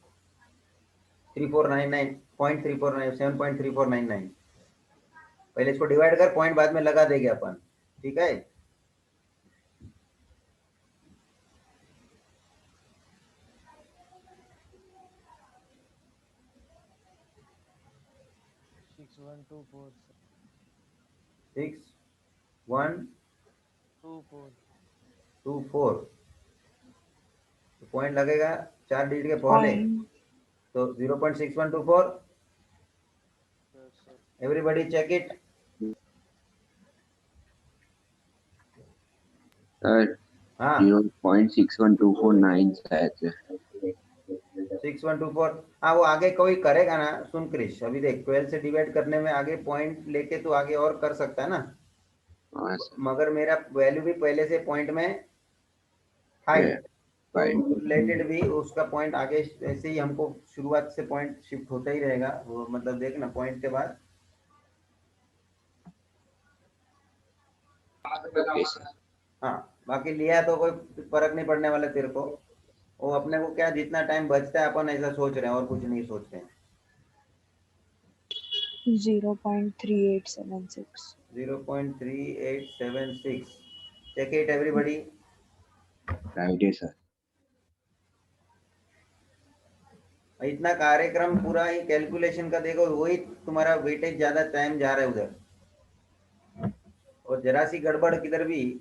3499.3499 7.3499। पहले इसको डिवाइड कर, पॉइंट बाद में लगा देंगे अपन, ठीक है। Six one two four 6124, point लगेगा 4 डिजिट के पहले, Point. तो 0.6124। Everybody check it. सर हाँ 0.6124 शायद से। 6124। हाँ वो आगे कोई करेगा ना, सुन क्रिश, अभी देख 12 से डिवाइड करने में आगे पॉइंट लेके तो आगे और कर सकता है ना, हाँ सर। मगर मेरा वैल्यू भी पहले से पॉइंट में हाई, तो Point. रिलेटेड भी उसका पॉइंट आगे ऐसे ही हमको शुरुआत से पॉइंट शिफ्ट होता ही रहेगा, वो मतलब देख ना पॉइंट के बाद। Okay sir. हाँ बाकी लिया तो कोई फर्क नहीं पड़ने वाला तेरे को, वो अपने को क्या जितना टाइम बचता है अपन ऐसा सोच रहे हैं और कुछ नहीं सोच रहे हैं। 0.3876. 0.3876, चेक इट एवरीबॉडी। राइट है सर। इतना कार्यक्रम पूरा ही कैलकुलेशन का देखो, वही तुम्हारा वेटेज ज्यादा टाइम जा रहा है उधर, और जरा सी गड़बड़ किधर भी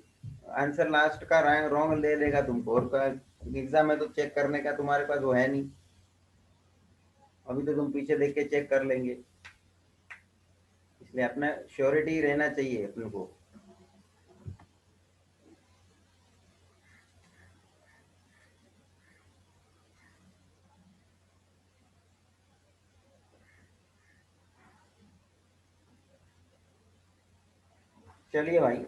आंसर लास्ट का रॉन्ग दे देगा तुमको, और एग्जाम में तो चेक करने का तुम्हारे पास वो है नहीं, अभी तो तुम पीछे देख के चेक कर लेंगे, इसलिए अपना श्योरिटी रहना चाहिए अपन को। चलिए भाई,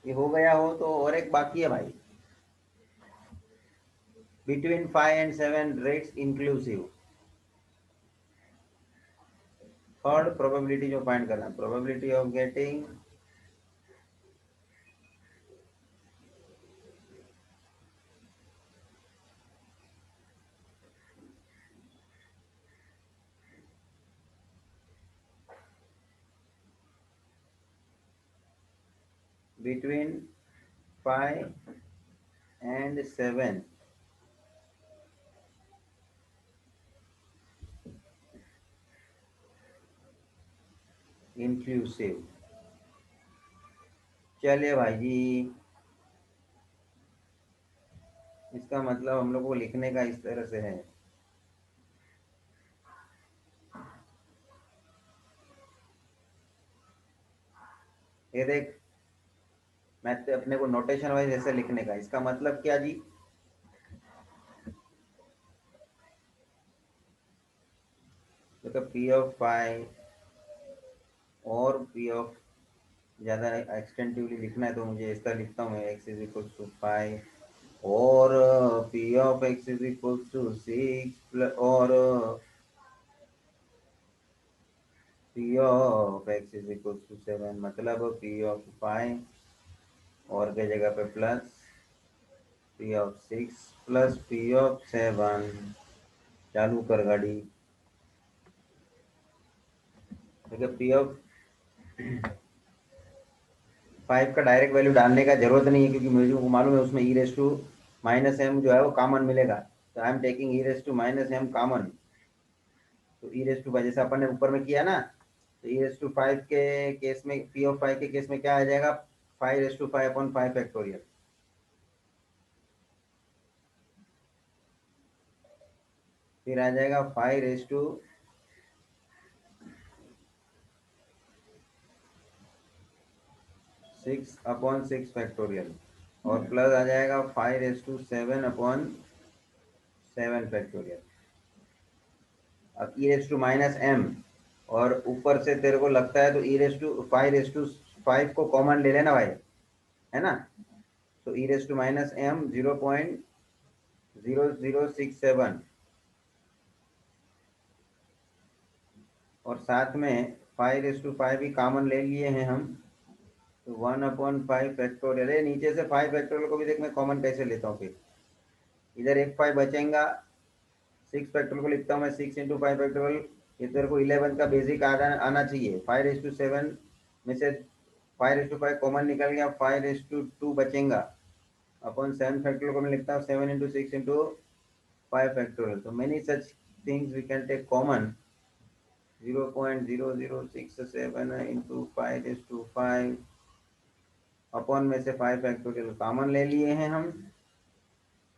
ये हो गया हो तो और एक बाकी है भाई, between 5 and 7 rates inclusive, third probability जो फाइंड करना है, probability of getting between 5 and 7 inclusive. चलिए भाई जी, इसका मतलब हम लोग को लिखने का इस तरह से है, ये देख मैं तो अपने को नोटेशन वाइज ऐसे लिखने का, इसका मतलब क्या जी, तो पी ऑफ 5 और पी ऑफ, ज़्यादा एक्सटेंटिवली लिखना है तो मुझे इसका लिखता हूँ मैं, x इज इक्वल टू 5 और P of x is equal to 6 और P of x is equal to 7, मतलब पी ऑफ 5 और के जगह पे plus P of 6 plus P of 7, चालू कर गाड़ी, ठीक है। पी ऑफ 5 का डायरेक्ट वैल्यू डालने का जरूरत नहीं है, क्योंकि मुझे को मालूम है उसमें e raise to minus m जो है वो कॉमन मिलेगा, तो I am taking e raise to minus m common, तो ई रेस टू जैसे अपन ने ऊपर में किया ना, तो ई रेस टू 5 के केस में, पी ऑफ 5 के केस में क्या आ जाएगा, 5 रेस टू 5 अपॉन 5 फैक्टोरियल, फिर आ जाएगा 5 रेस टू 6 अपॉन 6 फैक्टोरियल, और प्लस आ जाएगा 5 रेस टू 7 अपॉन 7 फैक्टोरियल। अब ई रेस टू माइनस एम, और ऊपर से तेरे को लगता है तो ई रेस टू 5 को कॉमन ले लेना भाई, है ना, तो e raise to minus m 0.0067 और साथ में 5/5 भी कॉमन ले लिए हैं हम, तो 1/5 फैक्टोरियल है। नीचे से 5 फैक्टोरियल को भी देख मैं कॉमन कैसे लेता हूँ, फिर इधर एक 5 बचेगा, 6 फैक्टोरियल को लिखता हूँ मैं, 6 इंटू 5 फैक्टोरियल, इधर को 11 का बेसिक आना चाहिए। 5/7 में से 5/5 कॉमन निकल गया, 5/2 बचेगा अपन 7 फैक्टोरियल को मैं लिखता हूँ 7 इंटू 6 इंटू 5 फैक्टोरियल। तो many such things we can take common, 0.0067 into 5/5 upon में से 5 फैक्टोरियल कॉमन ले लिए हैं हम,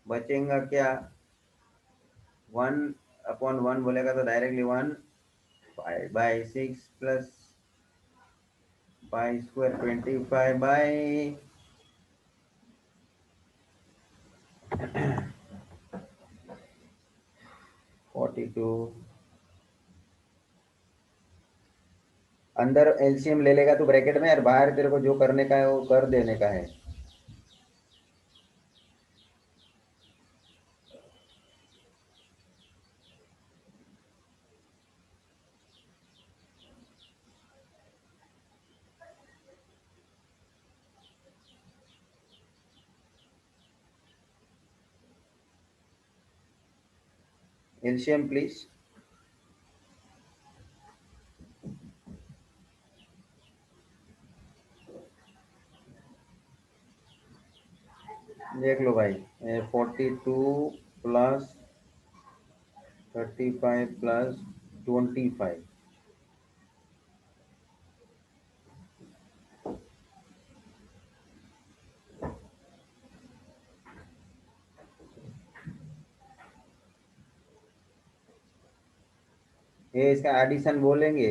बचेगा क्या 1/1 बोलेगा तो directly 1 5/6 plus pi square 25 by 42। अंदर एलसीएम ले लेगा तो ब्रैकेट में, और बाहर तेरे को जो करने का है वो कर देने का है। LCM please. देख लो भाई, 42 प्लस 35 प्लस 25, ये इसका एडिशन बोलेंगे।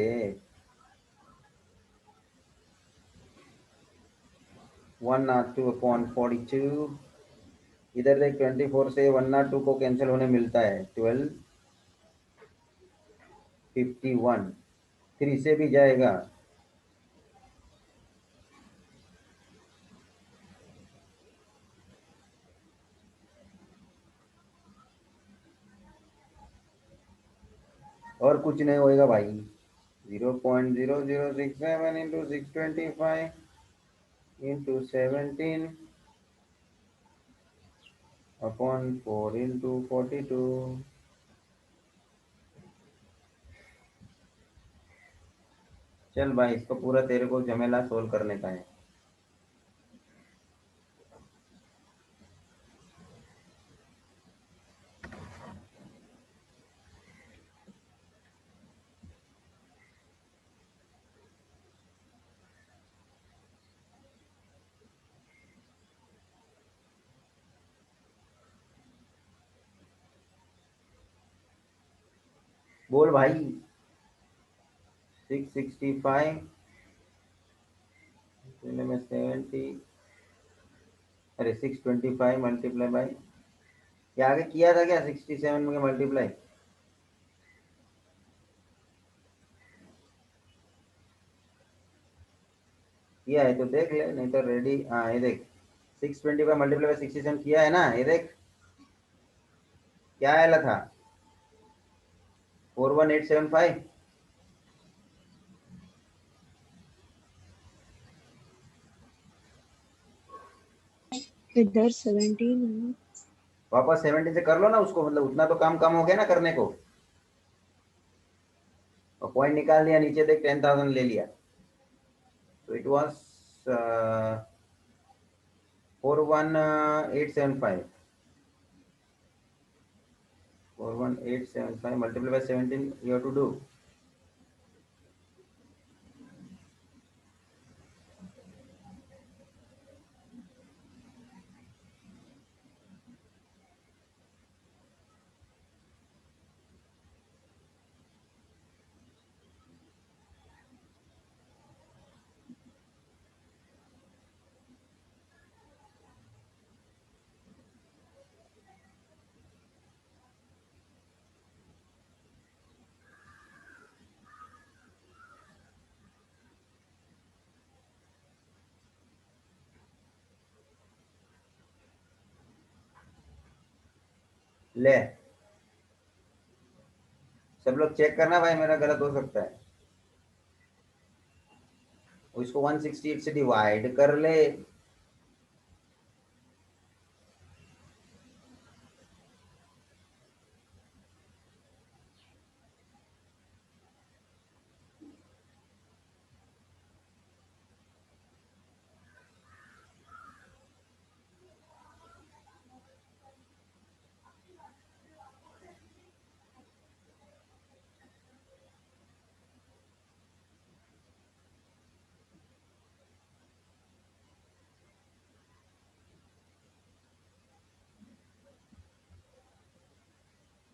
102/42, इधर देख 24 से 102 को कैंसिल होने मिलता है 1251, फिर इसे भी जाएगा, और कुछ नहीं होएगा भाई। 0.0067 इंटू 625 इंटू 17 अपॉन 4 इंटू 42। चल भाई, इसको पूरा तेरे को झमेला सोल्व करने का है। बोल भाई। 665 में 70, अरे 625 मल्टीप्लाई बाई, ये आगे किया था क्या 67 में मल्टीप्लाई? किया है तो देख ले, नहीं तो रेडी। हाँ ये देख, 625 मल्टीप्लाई बाई 67 किया है ना, ये देख क्या आया था, 41875। इधर 17 है ना। वापस 70 से कर लो ना उसको, मतलब उतना तो काम कम हो गया ना करने को, और पॉइंट निकाल दिया, नीचे देख 10,000 ले लिया, तो it was 41875। 41875 multiplied by 17 you have to do। ले, सब लोग चेक करना भाई, मेरा गलत हो सकता है। उसको 168 से डिवाइड कर ले।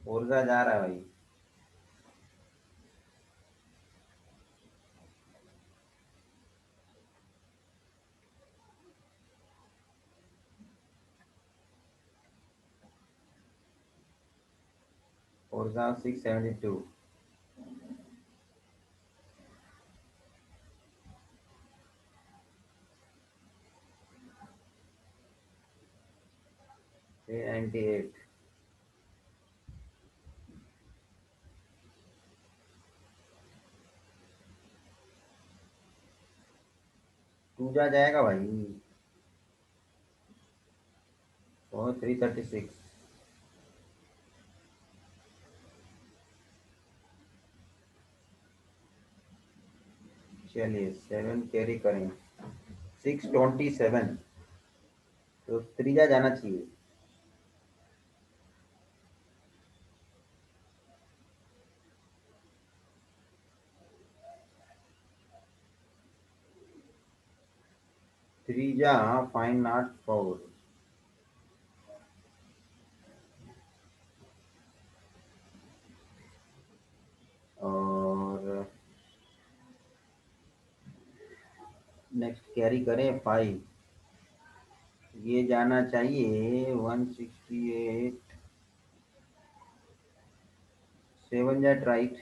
ऊर्जा जा रहा है भाई। ऊर्जा 672। थ्री 98। टूजा जाएगा भाई। और 336। चलिए 7 कैरी करें, 627, तो त्रीजा जाना चाहिए। त्रीजा 504। और नेक्स्ट कैरी करें 5, ये जाना चाहिए 168। 7 दैट राइट।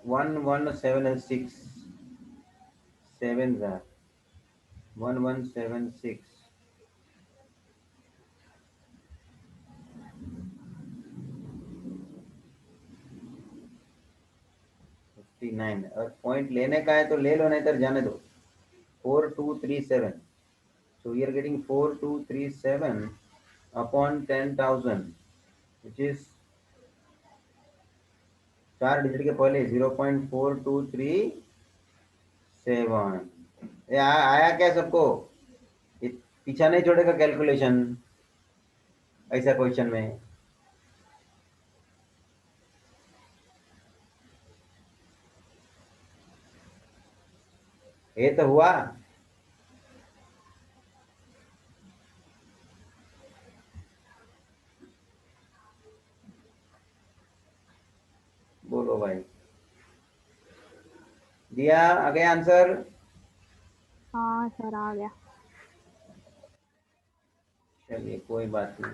One 117 6, 7 that 1176। 59। और पॉइंट लेने का है तो ले लो, नहीं तो जाने दो। 4237। So we are getting 4237 upon 10,000, which is 4 digit के पहले 0.4237। आया क्या सबको? ये पीछा नहीं छोड़ेगा कैलकुलेशन ऐसा क्वेश्चन में। ये तो हुआ। बोलो भाई, दिया आ गया आंसर? हाँ सर आ गया। चलिए कोई बात नहीं।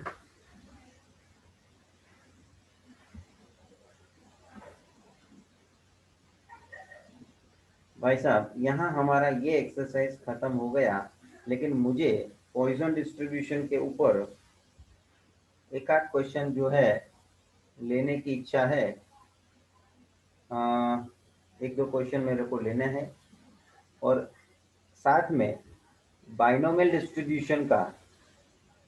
भाई साहब, यहाँ हमारा ये एक्सरसाइज खत्म हो गया, लेकिन मुझे पॉइजन डिस्ट्रीब्यूशन के ऊपर एक आध क्वेश्चन जो है लेने की इच्छा है। एक दो क्वेश्चन मेरे को लेने हैं, और साथ में बाइनोमियल डिस्ट्रीब्यूशन का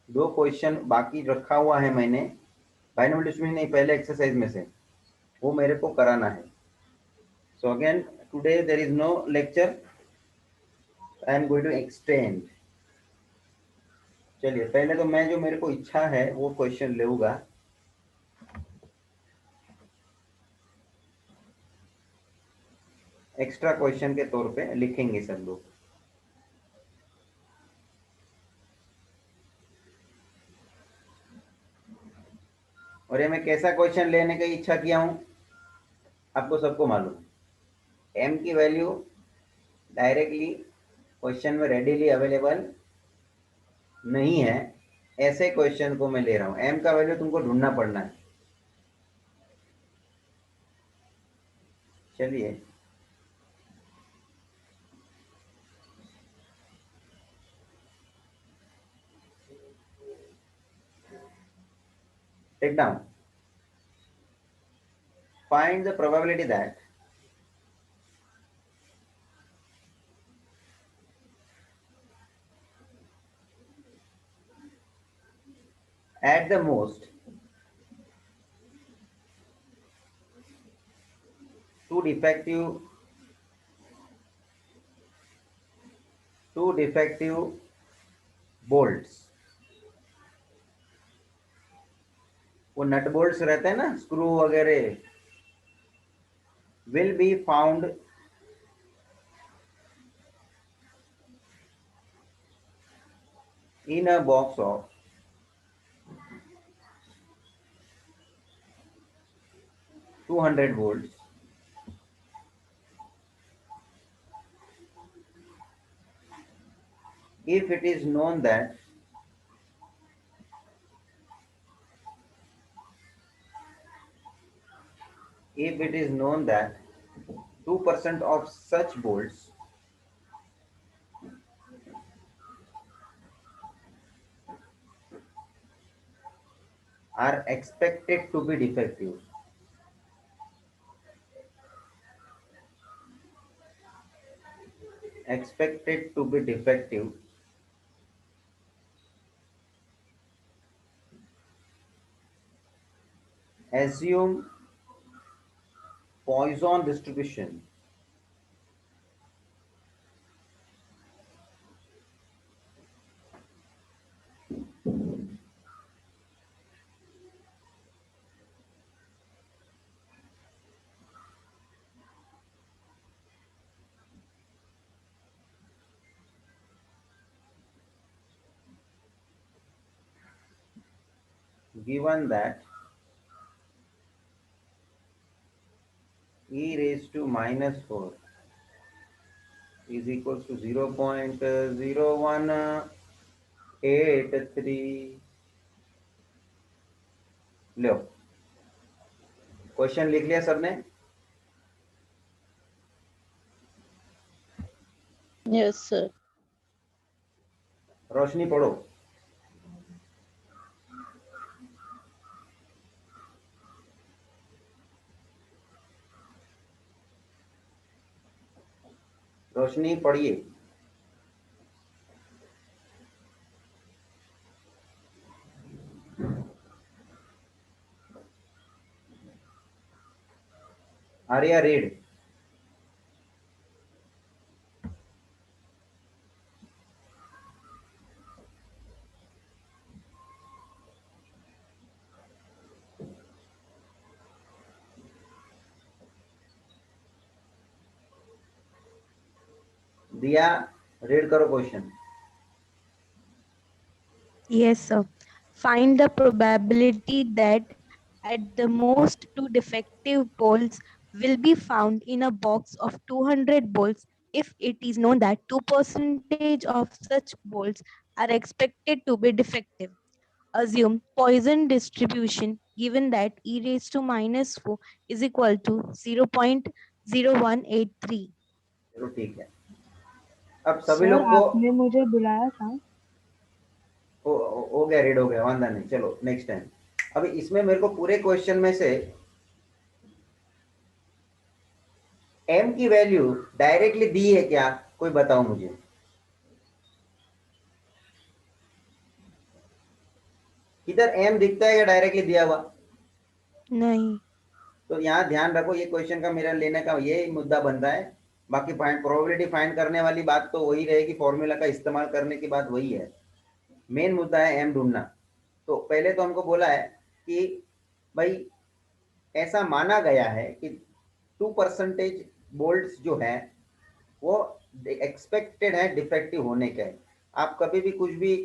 2 क्वेश्चन बाकी रखा हुआ है मैंने। बाइनोमियल डिस्ट्रीब्यूशन नहीं, पहले एक्सरसाइज में से वो मेरे को कराना है। So again today there is no lecture, I am going to extend. चलिए पहले तो मैं जो मेरे को इच्छा है वो क्वेश्चन लूंगा। एक्स्ट्रा क्वेश्चन के तौर पे लिखेंगे सब लोग। और ये मैं कैसा क्वेश्चन लेने की इच्छा किया हूं, आपको सबको मालूम। m की वैल्यू डायरेक्टली क्वेश्चन में रेडीली अवेलेबल नहीं है, ऐसे क्वेश्चन को मैं ले रहा हूं। m का वैल्यू तुमको ढूंढना पड़ना है। चलिए Take down. Find the probability that at the most two defective bolts, वो नट बोल्ट्स रहते हैं ना, स्क्रू वगैरह, will be found in a box of 200 volts if it is known that if it is known that 2% of such bolts are expected to be defective. Expected to be defective. Assume Poisson distribution. Given that e raised to minus 4 is equals to 0.0183. लो, क्वेश्चन लिख लिया सबने? Yes sir. रोशनी पढ़ो। रोशनी पढ़िए। आर्या रीड। दिया रीड करो question. Yes, sir. Find the probability that at the most two defective bolts will be found in a box of 200 bolts if it is known that 2% of such bolts are expected to be defective. Assume Poisson distribution given that e raised to minus 4 is equal to 0.0183. चलो ठीक है। अब सभी सर लोग को आपने मुझे बुलाया था। हो गया, रीड हो गया, वांदा नहीं। चलो नेक्स्ट टाइम। अभी इसमें मेरे को पूरे क्वेश्चन में से m की वैल्यू डायरेक्टली दी है क्या, कोई बताओ मुझे। इधर m दिखता है या डायरेक्टली दिया हुआ? नहीं। तो यहाँ ध्यान रखो, ये क्वेश्चन का मेरा लेने का ये मुद्दा बनता है। बाकी प्रोबेबिलिटी फाइंड करने वाली बात तो वही रहेगी, फॉर्मूला का इस्तेमाल करने की बात वही है। मेन मुद्दा है m ढूंढना। तो पहले तो हमको बोला है कि भाई ऐसा माना गया है कि 2% बोल्ट्स जो है वो एक्सपेक्टेड है डिफेक्टिव होने के। आप कभी भी कुछ भी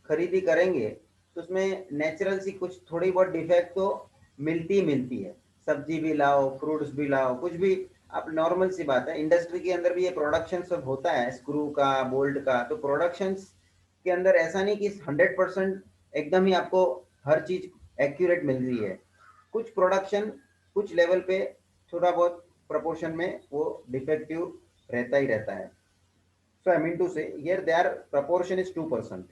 खरीदी करेंगे तो उसमें नेचुरल सी कुछ थोड़ी बहुत डिफेक्ट तो मिलती है। सब्जी भी लाओ, फ्रूट्स भी लाओ, कुछ भी आप, नॉर्मल सी बात है। इंडस्ट्री के अंदर भी ये प्रोडक्शन सब होता है, स्क्रू का, बोल्ट का। तो प्रोडक्शन के अंदर ऐसा नहीं कि 100% एकदम ही आपको हर चीज एक्यूरेट मिल रही है। कुछ प्रोडक्शन कुछ लेवल पे थोड़ा बहुत प्रोपोर्शन में वो डिफेक्टिव रहता ही रहता है। सो आई मीन टू से हियर देयर प्रोपोर्शन इज 2%।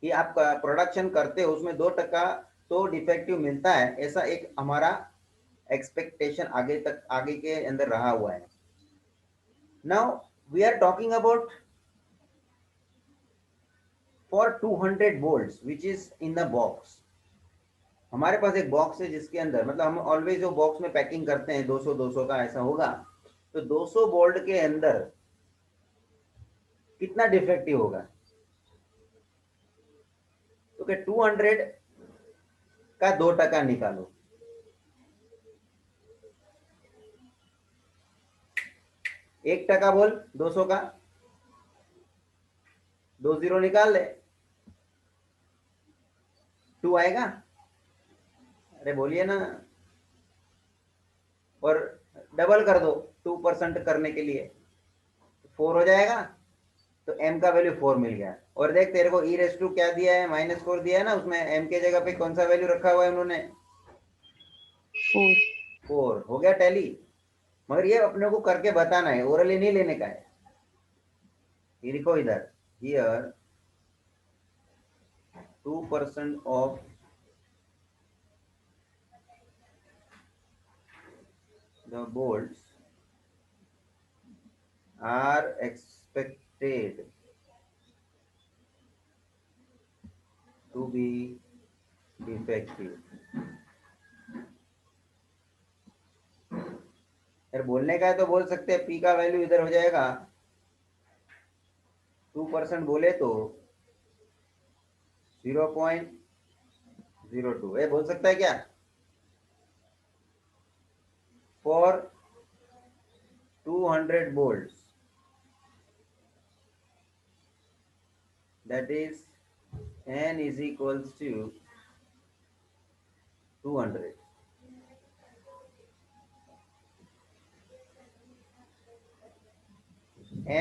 कि आप प्रोडक्शन करते हो उसमें 2% तो डिफेक्टिव मिलता है, ऐसा एक हमारा एक्सपेक्टेशन आगे के अंदर रहा हुआ है। Now we are talking about for 200 volts which is in the box. हमारे पास एक बॉक्स है जिसके अंदर, मतलब हम ऑलवेज जो बॉक्स में पैकिंग करते हैं 200 का ऐसा होगा, तो 200 वोल्ट के अंदर कितना डिफेक्टिव होगा? तो क्या 200 का 2% निकालो, 1% बोल 200 का, 2 0 निकाल ले, 2 आएगा। अरे बोलिए ना, और डबल कर दो 2% करने के लिए, 4 हो जाएगा। तो m का वैल्यू 4 मिल गया। और देख तेरे को e रेस टू क्या दिया है, -4 दिया है ना, उसमें m के जगह पे कौन सा वैल्यू रखा हुआ है उन्होंने? 4 हो गया टैली। मगर ये अपने को करके बताना है, ओरली नहीं लेने का है। ये लिखो इधर, here 2% of the bolts are expected to be defective। यार बोलने का है तो बोल सकते हैं, p का वैल्यू इधर हो जाएगा 2% बोले तो 0.02, ये बोल सकता है क्या? For 200 volts, that is n is equals to 200।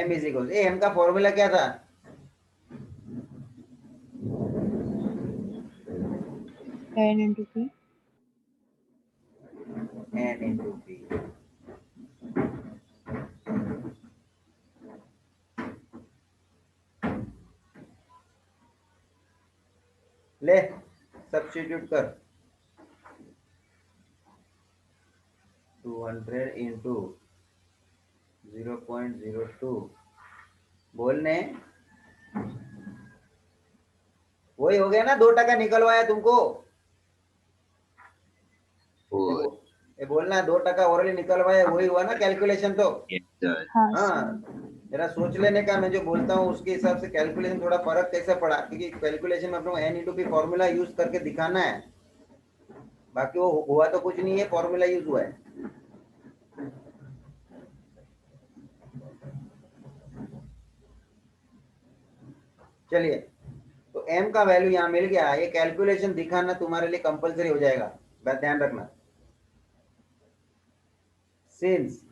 m is equals, m का फॉर्मूला क्या था? n into p। n into p। ले सब्स्टिट्यूट कर, 200 into 0.02 बोलने, वही हो गया ना, 2% निकलवाया तुमको। ये बोलना 2% ओरली निकलवाया, वही हुआ ना कैलकुलेशन। तो हाँ, जरा सोच लेने का, मैं जो बोलता हूँ उसके हिसाब से कैलकुलेशन थोड़ा फर्क कैसे पड़ा, क्योंकि कैलकुलेशन में अपने n into p formula use करके दिखाना है, बाकी वो हुआ तो कुछ नहीं है, फॉर्मूला यूज हुआ है। चलिए, तो m का वैल्यू यहाँ मिल गया, ये कैलकुलेशन दिखाना तुम्हारे लिए कंपलसरी हो जाएगा, ध्यान रखना। Since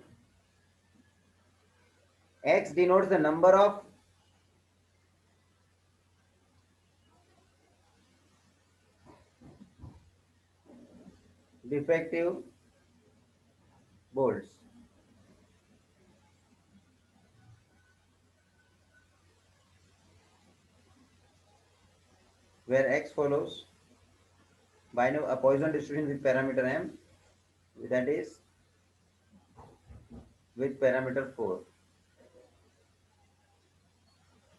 x denotes the number of defective bolts, where x follows binomial a Poisson distribution with parameter m, that is with parameter 4.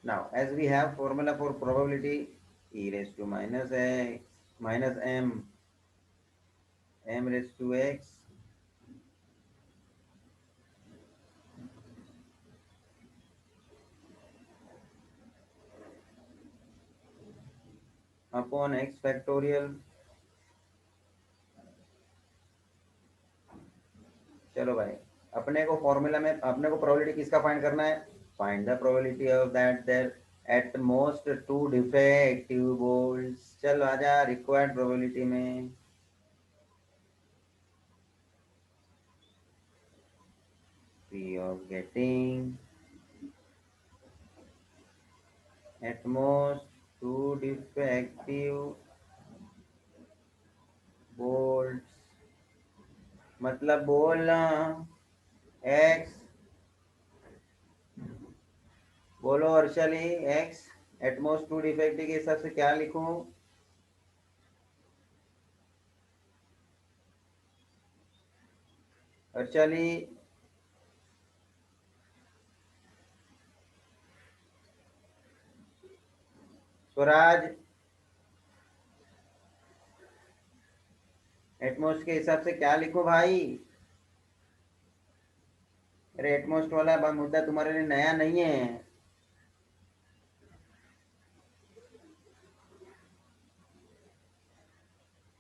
Now, as we have formula for probability, e raised to minus x minus m, m raised to x upon x factorial। चलो भाई, अपने को फॉर्मूला में अपने को प्रोबेबिलिटी किसका फाइंड करना है? Find the probability of that there at most 2 defective bolts. चलो आजा रिक्वायर्ड प्रोबेबिलिटी में, p of getting at most 2 defective bolts, मतलब बोलना x, बोलो अर्शली, x एट मोस्ट 2 डिफेक्टिव के हिसाब से क्या लिखूं? अर्चाली, स्वराज, एटमोस्ट के हिसाब से क्या लिखूं भाई? अरे एटमोस्ट वाला मुद्दा तुम्हारे लिए नया नहीं है।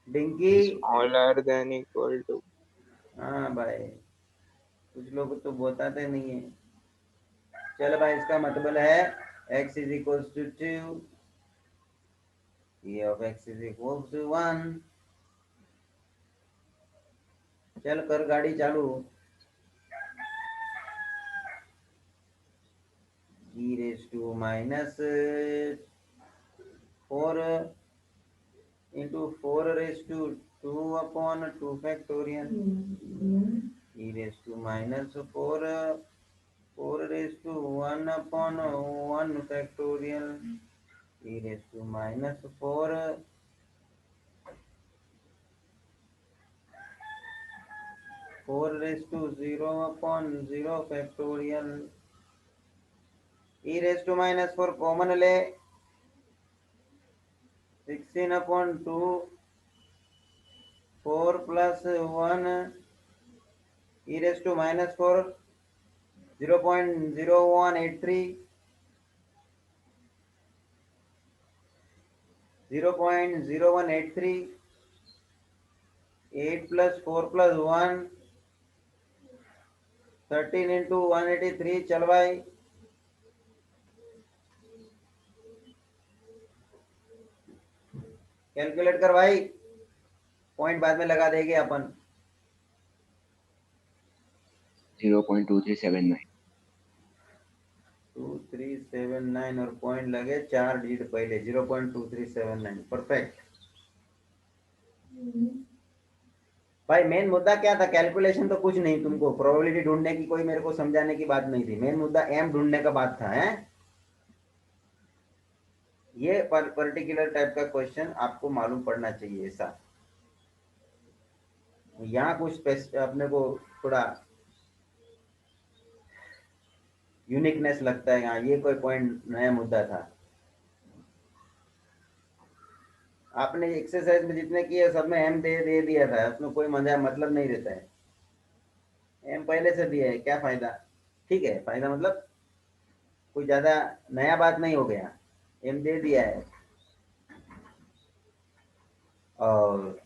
डिंकी, स्मॉलर देन इक्वल टू। हाँ भाई, कुछ लोग तो बताते नहीं है। चल भाई, इसका मतलब है x is equal to 2, e of x is equal to 1। चल कर गाड़ी चालू। e raise to minus 4 into 4 raise to 2 upon 2 factorial, e raise to minus 4 raise to 1 upon 1 factorial, e raise to minus 4 raise to 0 upon 0 factorial. e raise to minus 4 common ले, 16 upon 2 4 plus 1 e raise to minus 4 0.0183 0.0183 8 plus 4 plus 1 13 into 183। चल भाई, कैलकुलेट कर भाई, पॉइंट बाद में लगा देंगे अपन। 0.2379। 2379 और पॉइंट लगे 4 डिजिट पहले, 0.2379। परफेक्ट भाई। मेन मुद्दा क्या था? कैलकुलेशन तो कुछ नहीं, तुमको प्रोबेबिलिटी ढूंढने की कोई मेरे को समझाने की बात नहीं थी। मेन मुद्दा एम ढूंढने का बात था। है ये पर्टिकुलर टाइप का क्वेश्चन आपको मालूम पड़ना चाहिए। ऐसा यहाँ कुछ अपने को थोड़ा यूनिकनेस लगता है यहाँ। ये कोई पॉइंट नया मुद्दा था। आपने एक्सरसाइज में जितने किए सब में एम दे दिया था, उसमें कोई मजा मतलब नहीं रहता है। एम पहले से दिया है, क्या फायदा? ठीक है, फायदा मतलब कोई ज्यादा नया बात नहीं हो गया, एम दे दिया है। और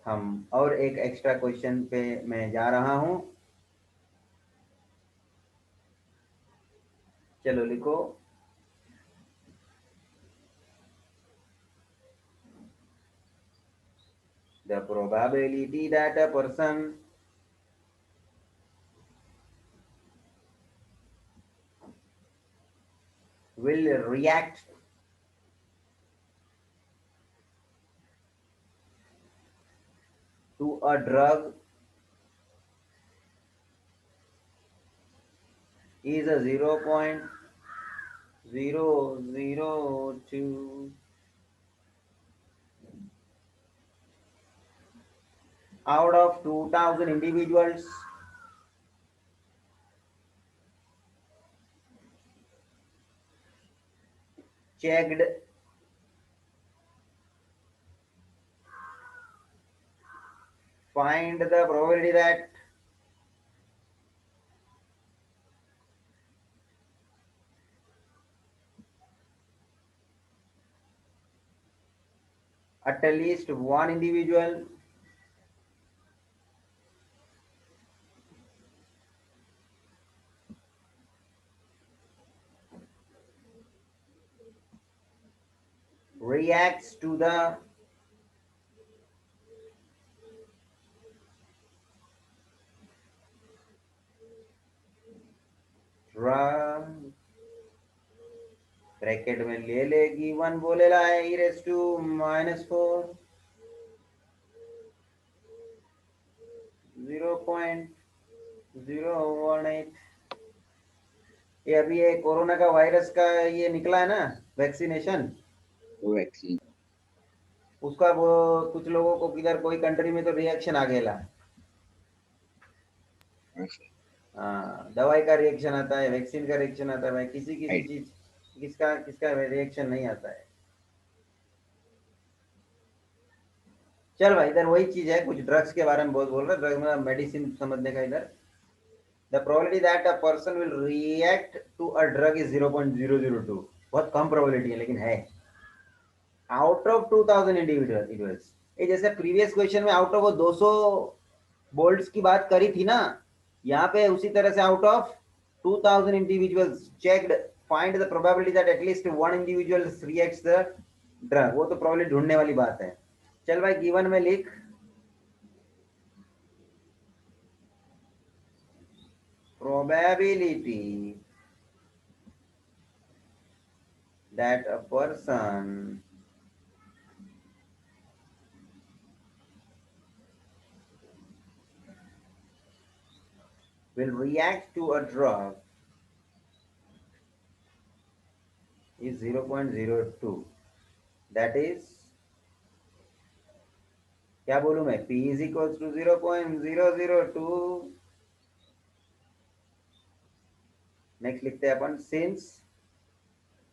हम और एक एक्स्ट्रा क्वेश्चन पे मैं जा रहा हूं। चलो लिखो, the probability that a person will react to a drug is a 0.002 out of 2000 individuals checked. Find the probability that at least one individual reacts to the drug। Bracket में ले लेगी 1 बोलेला है e रेज टू माइनस 4 0.018। ये अभी ये कोरोना का वायरस का ये निकला है ना, वैक्सीनेशन, वैक्सीन। उसका वो कुछ लोगों को किधर कोई कंट्री में तो रिएक्शन आ गया। दवाई का रिएक्शन आता है, वैक्सीन का रिएक्शन आता है भाई, किसी Right. चीज किसका किसका रिएक्शन नहीं आता है। चल भाई, इधर वही चीज है, कुछ ड्रग्स के बारे में बहुत बोल रहा है, ड्रग में मेडिसिन समझने का। इधर the probability that a person will react to a drug is 0.002। बहुत कम प्रोबेबिलिटी है लेकिन है। आउट ऑफ 2000 इंडिविजुअल्स, ये जैसे प्रीवियस क्वेश्चन में आउट ऑफ वो 200 बोल्ट्स की बात करी थी ना, यहाँ पे उसी तरह से out of 2000 individuals checked find the probability that at least one individual reacts the drug. वो तो प्रोबेबिलिटी ढूंढने वाली बात है। चल भाई, गिवन में लिख probability that a person will react to a drug is 0.02। that is, क्या बोलूं मैं, p is equals to 0.002। Next लिखते हैं अपन, since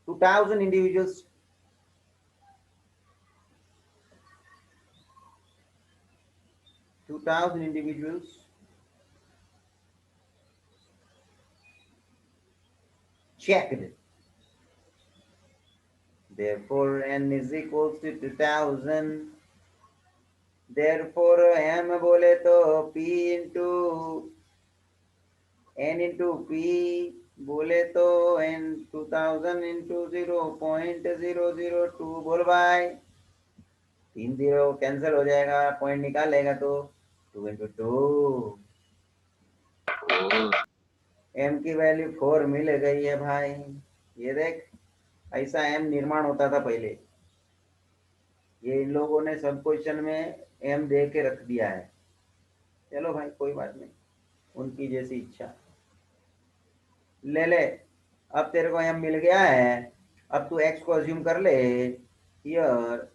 2000 individuals checked, therefore n is equals to 2000। therefore m बोले तो p into n into p बोले तो n 2000 into 0.002। बोल भाई, 3 0 कैंसिल हो जाएगा, पॉइंट निकालेगा तो 2 into 2। m की वैल्यू 4 मिल गई है भाई। ये देख, ऐसा m निर्माण होता था पहले, ये इन लोगों ने सब क्वेश्चन में m दे के रख दिया है। चलो भाई, कोई बात नहीं, उनकी जैसी इच्छा। ले ले, अब तेरे को m मिल गया है, अब तू x को अज्यूम कर ले। Here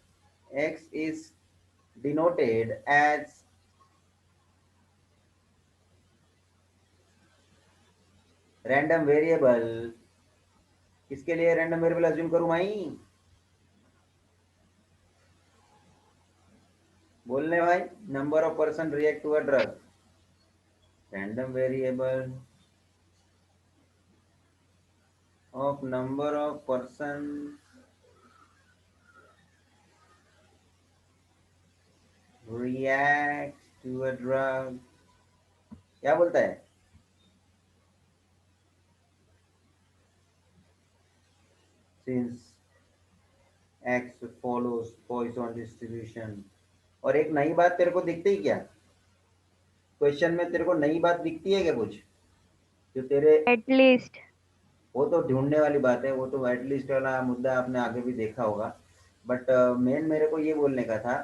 x is denoted as random variable. किसके लिए रैंडम वेरिएबल अज्यूम करूं भाई? बोलने भाई, number of person react to a drug, random variable of number of persons reacts to a drug। क्या बोलता है? since x follows Poisson distribution। और एक नई बात तेरे को दिखती है क्या क्वेश्चन में? तेरे को नई बात दिखती है क्या कुछ जो तेरे? एटलीस्ट वो तो ढूंढने वाली बात है, वो तो एटलीस्ट वाला मुद्दा आपने आगे भी देखा होगा। बट मेन मेरे को ये बोलने का था,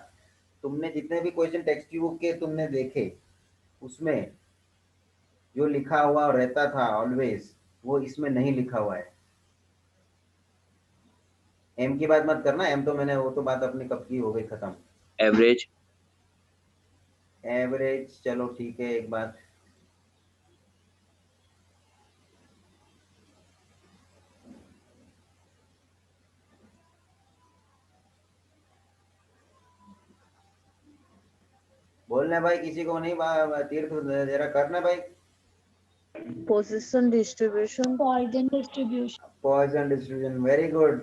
तुमने जितने भी क्वेश्चन टेक्स्ट बुक के तुमने देखे, उसमें जो लिखा हुआ रहता था ऑलवेज, वो इसमें नहीं लिखा हुआ है। एम की बात मत करना, एम तो मैंने, वो तो बात अपनी कब की हो गई खत्म। एवरेज। एवरेज, चलो ठीक है, एक बात, बोलना भाई, किसी को नहीं तीर्थ जरा करना भाई। Position distribution, Poisson distribution. Poisson distribution, very good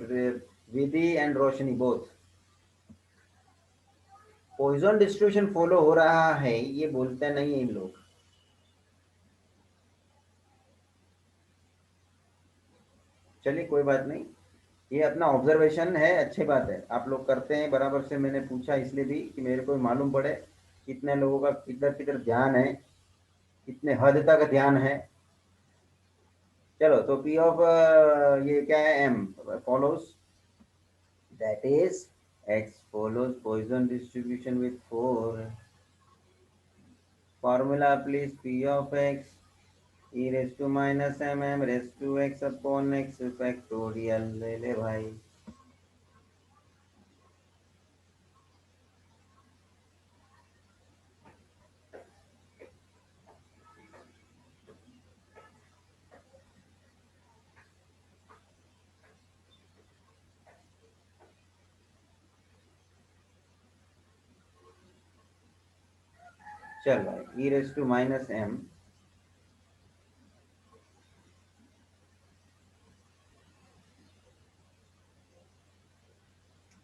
Vidhi and Roshni both. Poisson distribution follow हो रहा है, ये बोलते नहीं है इन लोग। चलिए कोई बात नहीं, ये अपना ऑब्जर्वेशन है, अच्छी बात है, आप लोग करते हैं बराबर से। मैंने पूछा इसलिए भी कि मेरे को मालूम पड़े कितने लोगों का किधर किधर ध्यान है, कितने हद तक ध्यान है। चलो, तो पी ऑफ ये क्या है, m follows, that is x follows Poisson distribution with 4। Formula please, P of x e raised to minus m m raised to x upon x factorial। ले ले भाई, चल भाई, e raise to minus m,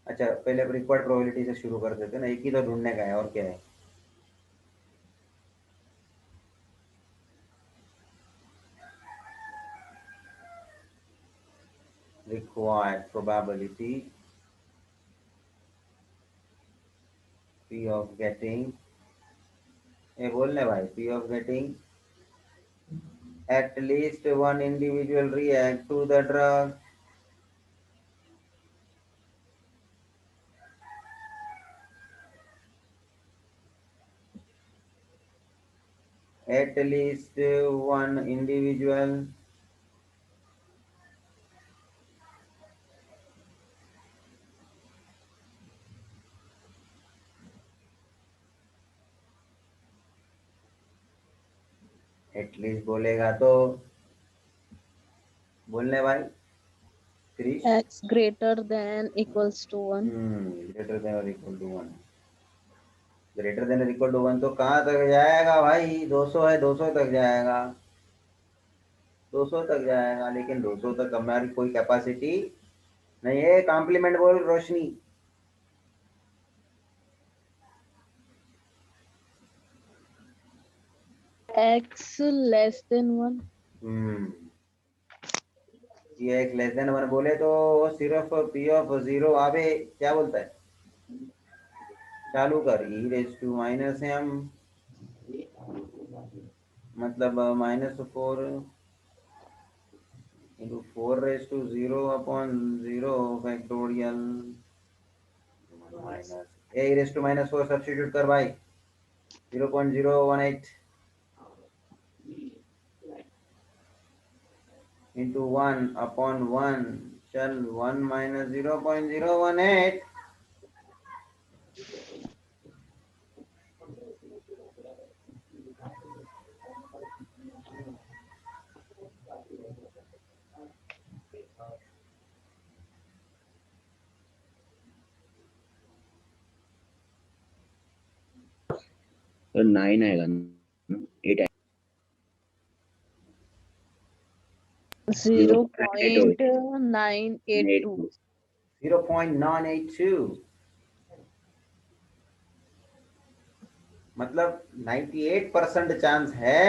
अच्छा पहले रिक्वायर्ड प्रोबेबिलिटी से शुरू कर देते ना, एक ही तो ढूंढने का है और क्या है। required probability p of getting, ये बोलने भाई, p of getting at least one individual react to the drug, at least one individual at least बोलेगा तो बोलने भाई Krish. x greater than equals to 1. Greater than और इक्वल टू 1, ग्रेटर देन और इक्वल टू 1 तो कहाँ तक जाएगा भाई, 200 है, 200 तक जाएगा, 200 तक जाएगा, लेकिन 200 तक हमारी कोई कैपेसिटी नहीं है। कॉम्प्लीमेंट बोल रोशनी। x less than 1. ये एक लेस देन 1 बोले तो सिर्फ p ऑफ 0 आवे, क्या बोलता है, चालू कर, e raise to minus m, मतलब -4 into 4 raise to 0 upon 0 factorial minus e raise to -4 substitute कर भाई, 0.018 इंटू 1 अपॉन 1, चल 1 माइनस 0.018, तो 9 आएगा ना, 8 आएगा, 0.982. 0.982, मतलब 98% चांस है,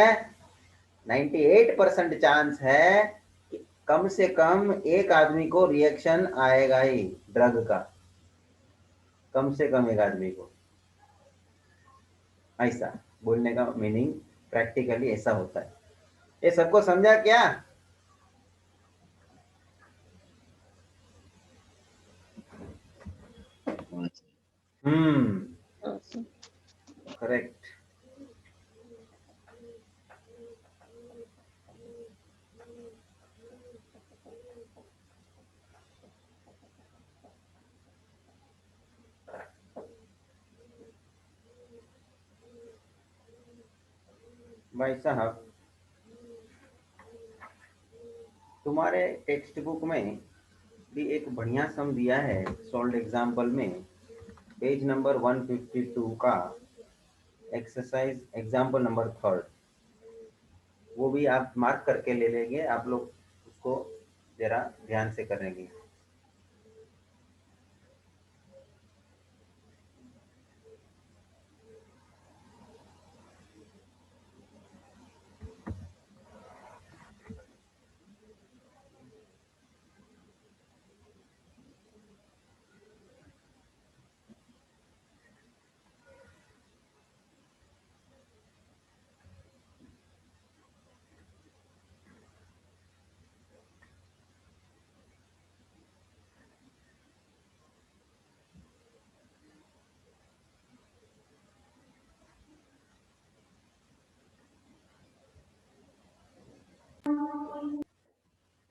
98% चांस है कि कम से कम एक आदमी को रिएक्शन आएगा ही ड्रग का, कम से कम एक आदमी को। ऐसा बोलने का मीनिंग प्रैक्टिकली ऐसा होता है। ये सबको समझा क्या? करेक्ट। भाई साहब, तुम्हारे टेक्स्ट बुक में भी एक बढ़िया सम दिया है सॉल्व एग्जाम्पल में, पेज नंबर 152 का एक्सरसाइज एग्जाम्पल नंबर 3, वो भी आप मार्क करके ले लेंगे, आप लोग उसको जरा ध्यान से करेंगे।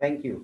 Thank you.